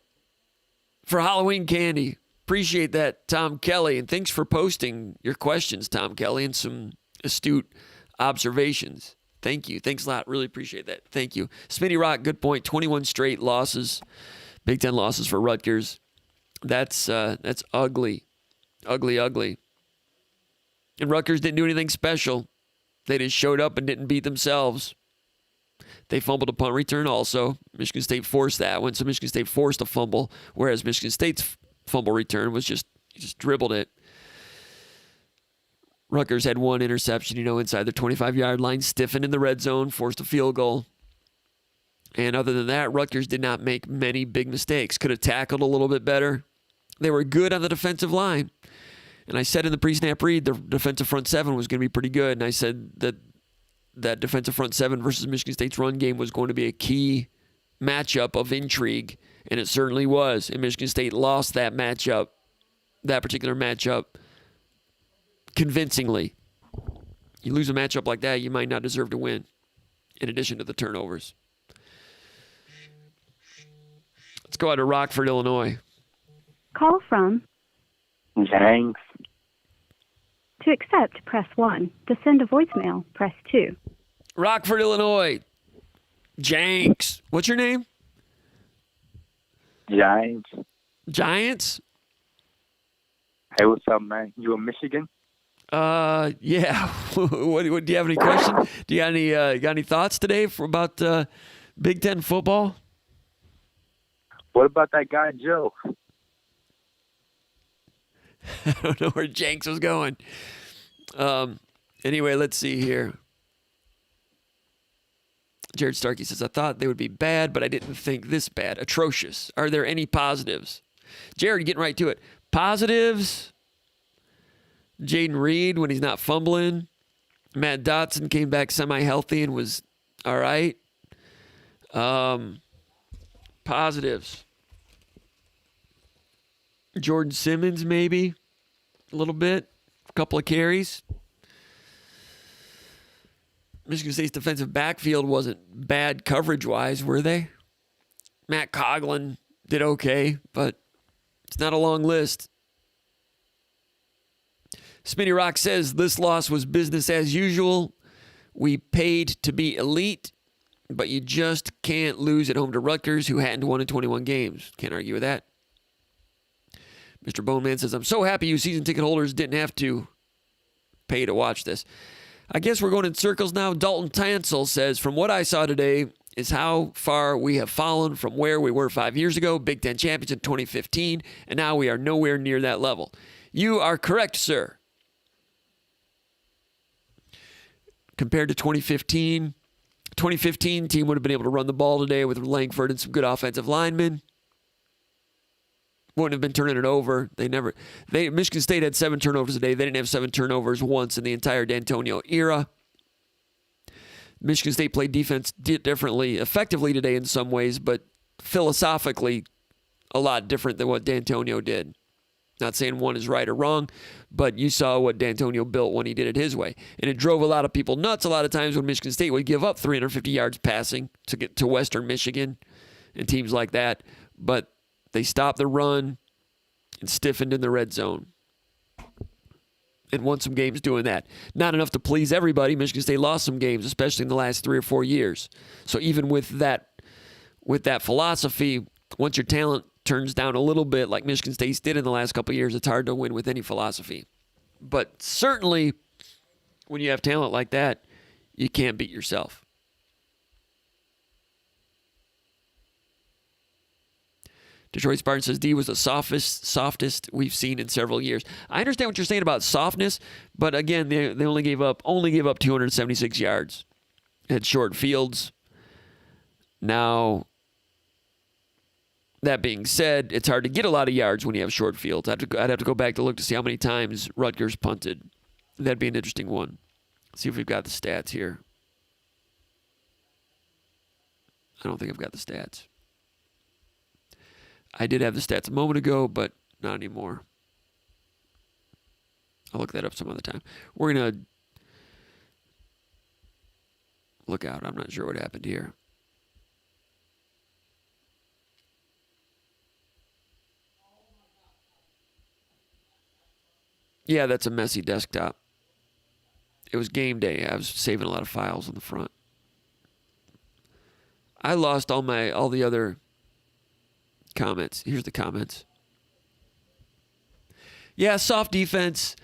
for Halloween candy. Appreciate that, Tom Kelly. And thanks for posting your questions, Tom Kelly, and some astute observations. Thank you. Thanks a lot. Really appreciate that. Thank you. Smitty Rock, good point. 21 straight losses, Big Ten losses for Rutgers. That's ugly. Ugly, ugly. And Rutgers didn't do anything special. They just showed up and didn't beat themselves. They fumbled a punt return also. Michigan State forced that one, so Michigan State forced a fumble, whereas Michigan State's fumble return was just dribbled it. Rutgers had one interception, inside the 25-yard line, stiffened in the red zone, forced a field goal. And other than that, Rutgers did not make many big mistakes. Could have tackled a little bit better. They were good on the defensive line. And I said in the pre-snap read, the defensive front seven was going to be pretty good. And I said that defensive front seven versus Michigan State's run game was going to be a key matchup of intrigue. And it certainly was. And Michigan State lost that particular matchup, convincingly. You lose a matchup like that, you might not deserve to win, in addition to the turnovers. Let's go out to Rockford, Illinois. Call from James. To accept, press 1. To send a voicemail, press 2. Rockford, Illinois. Janks. What's your name? Giants. Giants? Hey, what's up, man? You in Michigan? Yeah. What do you have any questions? Do you got any thoughts today about Big Ten football? What about that guy Joe? I don't know where Janks was going. Anyway, let's see here. Jared Starkey says, I thought they would be bad, but I didn't think this bad. Atrocious. Are there any positives? Jared, getting right to it. Positives. Jaden Reed when he's not fumbling. Matt Dotson came back semi-healthy and was all right. Positives. Jordan Simmons, maybe. A little bit. A couple of carries. Michigan State's defensive backfield wasn't bad coverage-wise, were they? Matt Coughlin did okay, but it's not a long list. Smitty Rock says this loss was business as usual. We paid to be elite, but you just can't lose at home to Rutgers, who hadn't won in 21 games. Can't argue with that. Mr. Boneman says, I'm so happy you season ticket holders didn't have to pay to watch this. I guess we're going in circles now. Dalton Tansel says, from what I saw today is how far we have fallen from where we were 5 years ago, Big Ten champions in 2015, and now we are nowhere near that level. You are correct, sir. Compared to 2015 team would have been able to run the ball today with Langford and some good offensive linemen. Wouldn't have been turning it over. Michigan State had 7 turnovers today. They didn't have 7 turnovers once in the entire D'Antonio era. Michigan State played defense differently, effectively today in some ways, but philosophically a lot different than what D'Antonio did. Not saying one is right or wrong, but you saw what D'Antonio built when he did it his way. And it drove a lot of people nuts a lot of times when Michigan State would give up 350 yards passing to get to Western Michigan and teams like that. But they stopped the run and stiffened in the red zone and won some games doing that. Not enough to please everybody. Michigan State lost some games, especially in the last 3 or 4 years. So even with that philosophy, once your talent turns down a little bit like Michigan State did in the last couple of years, it's hard to win with any philosophy. But certainly when you have talent like that, you can't beat yourself. Detroit Spartan says D was the softest we've seen in several years. I understand what you're saying about softness, but again, they only gave up 276 yards. Had short fields. Now, that being said, it's hard to get a lot of yards when you have short fields. I'd have to go back to look to see how many times Rutgers punted. That'd be an interesting one. Let's see if we've got the stats here. I don't think I've got the stats. I did have the stats a moment ago, but not anymore. I'll look that up some other time. We're going to look out. I'm not sure what happened here. Yeah, that's a messy desktop. It was game day. I was saving a lot of files on the front. I lost all the other comments. Here's the comments. Yeah, soft defense.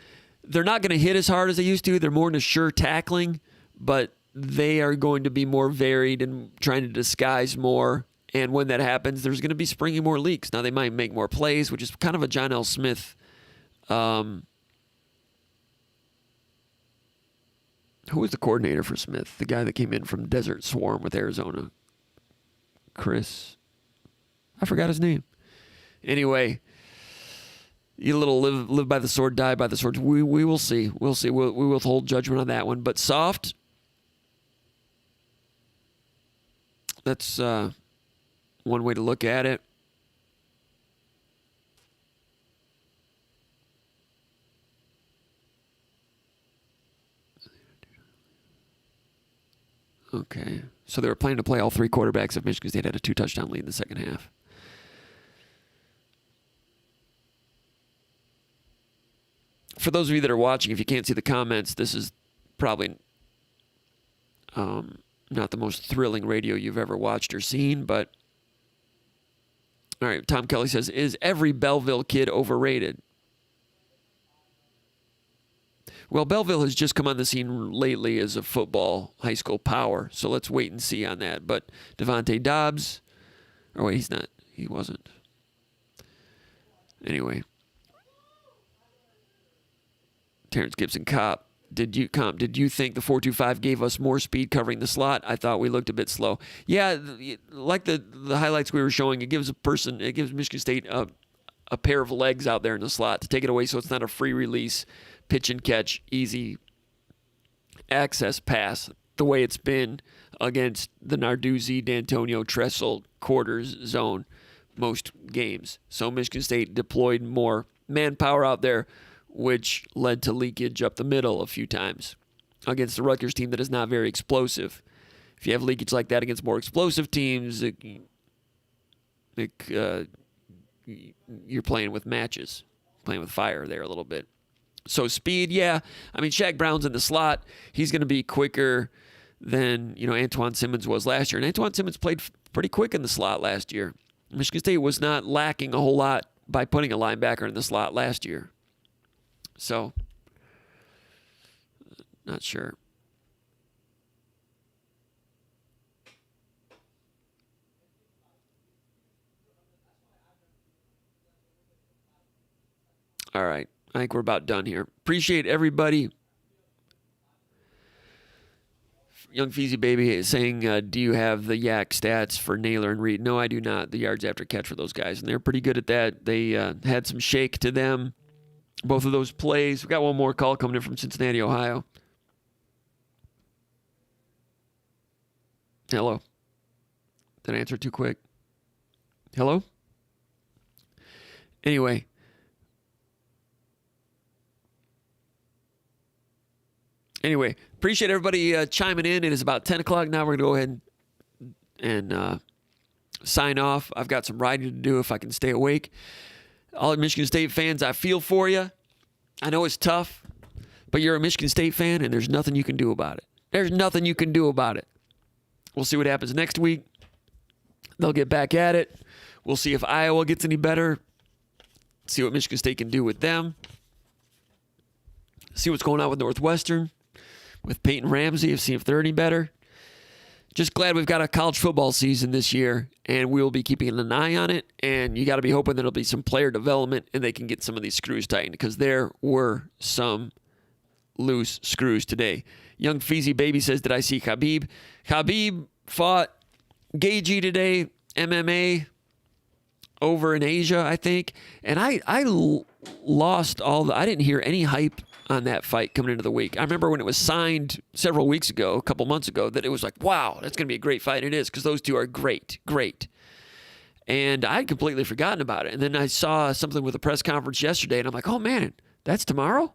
They're not going to hit as hard as they used to. They're more into sure tackling, but they are going to be more varied and trying to disguise more. And when that happens, there's going to be springing more leaks. Now, they might make more plays, which is kind of a John L. Smith. Who was the coordinator for Smith? The guy that came in from Desert Swarm with Arizona. Chris. I forgot his name. Anyway, you little live by the sword, die by the sword. We will see. We'll see. We will hold judgment on that one. But soft, that's one way to look at it. Okay. So they were planning to play all three quarterbacks if Michigan State had a 2-touchdown lead in the second half. For those of you that are watching, if you can't see the comments, this is probably not the most thrilling radio you've ever watched or seen, but all right, Tom Kelly says, is every Belleville kid overrated? Well, Belleville has just come on the scene lately as a football high school power, so let's wait and see on that. But Devontae Dobbs, or wait, he's not. He wasn't. Anyway. Terrence Gibson Cop, did you think the 4.25 gave us more speed covering the slot? I thought we looked a bit slow. Yeah, like the highlights we were showing, it gives Michigan State a pair of legs out there in the slot to take it away so it's not a free release, pitch and catch, easy access pass, the way it's been against the Narduzzi, D'Antonio, Tressel quarters zone most games. So Michigan State deployed more manpower out there, which led to leakage up the middle a few times against the Rutgers team that is not very explosive. If you have leakage like that against more explosive teams, you're playing with matches, playing with fire there a little bit. So speed, yeah. I mean, Shaq Brown's in the slot. He's going to be quicker than Antoine Simmons was last year. And Antoine Simmons played pretty quick in the slot last year. Michigan State was not lacking a whole lot by putting a linebacker in the slot last year. So, not sure. All right. I think we're about done here. Appreciate everybody. Young Feezy Baby is saying, do you have the yak stats for Naylor and Reed? No, I do not. The yards after catch for those guys. And they're pretty good at that. They had some shake to them. Both of those plays. We've got one more call coming in from Cincinnati, Ohio. Hello. Did I answer too quick? Hello? Anyway. Appreciate everybody chiming in. It is about 10 o'clock now. We're going to go ahead and sign off. I've got some riding to do if I can stay awake. All Michigan State fans, I feel for you. I know it's tough, but you're a Michigan State fan, and there's nothing you can do about it. There's nothing you can do about it. We'll see what happens next week. They'll get back at it. We'll see if Iowa gets any better. See what Michigan State can do with them. See what's going on with Northwestern, with Peyton Ramsey, see if they're any better. Just glad we've got a college football season this year, and we'll be keeping an eye on it. And you got to be hoping that there'll be some player development and they can get some of these screws tightened, because there were some loose screws today. Young Feezy Baby says, did I see Khabib? Khabib fought Gagey today, MMA, over in Asia, I think. And I lost I didn't hear any hype on that fight coming into the week. I remember when it was signed several weeks ago, a couple months ago, that it was like, wow, that's going to be a great fight. And it is, because those two are great. And I'd completely forgotten about it. And then I saw something with a press conference yesterday, and I'm like, oh, man, that's tomorrow?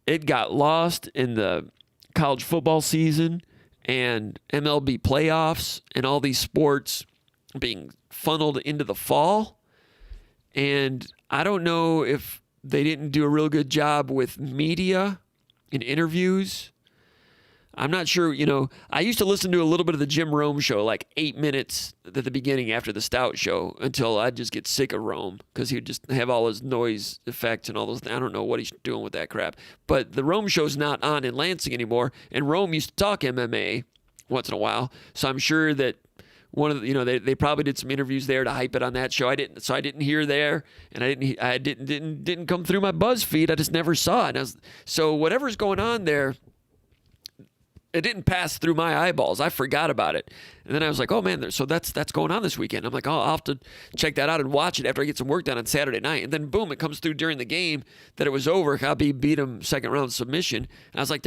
It got lost in the college football season and MLB playoffs and all these sports being funneled into the fall. And I don't know if they didn't do a real good job with media and interviews. I'm not sure, I used to listen to a little bit of the Jim Rome show, like 8 minutes at the beginning after the Stout show, until I'd just get sick of Rome because he'd just have all his noise effects and all those. I don't know what he's doing with that crap. But the Rome show's not on in Lansing anymore, and Rome used to talk MMA once in a while. So I'm sure that one of the, they probably did some interviews there to hype it on that show. I didn't hear there, and I didn't come through my buzz feed. I just never saw it. So whatever's going on there, it didn't pass through my eyeballs. I forgot about it. And then I was like, oh, man, so that's going on this weekend. I'm like, oh, I'll have to check that out and watch it after I get some work done on Saturday night. And then, boom, it comes through during the game that it was over. Khabib beat him second-round submission. And I was like,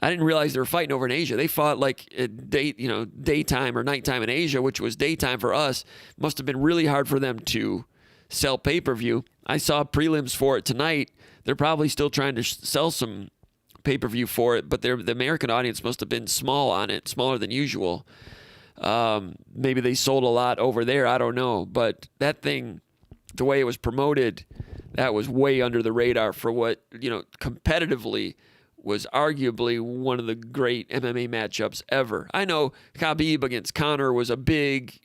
I didn't realize they were fighting over in Asia. They fought like at daytime or nighttime in Asia, which was daytime for us. Must have been really hard for them to sell pay-per-view. I saw prelims for it tonight. They're probably still trying to sell some pay-per-view for it, but the American audience must have been small on it, smaller than usual. Maybe they sold a lot over there. I don't know. But that thing, the way it was promoted, that was way under the radar for what, competitively was arguably one of the great MMA matchups ever. I know Khabib against Conor was a big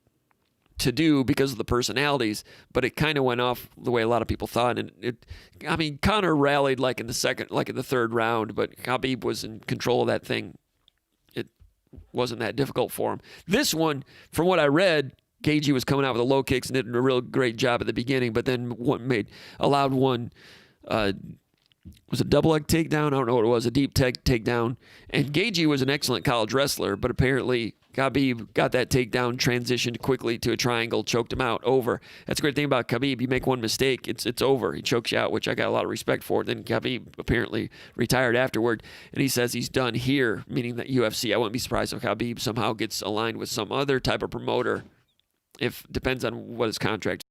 to do because of the personalities, but it kind of went off the way a lot of people thought. And Conor rallied like in the third round, but Khabib was in control of that thing. It wasn't that difficult for him. This one, from what I read, Gaethje was coming out with the low kicks and did a real great job at the beginning, but then allowed one, was a double leg takedown? I don't know what it was, a deep takedown. And Gaethje was an excellent college wrestler, but apparently Khabib got that takedown, transitioned quickly to a triangle, choked him out, over. That's the great thing about Khabib. You make one mistake, it's over. He chokes you out, which I got a lot of respect for. Then Khabib apparently retired afterward, and he says he's done here, meaning that UFC. I wouldn't be surprised if Khabib somehow gets aligned with some other type of promoter. Depends on what his contract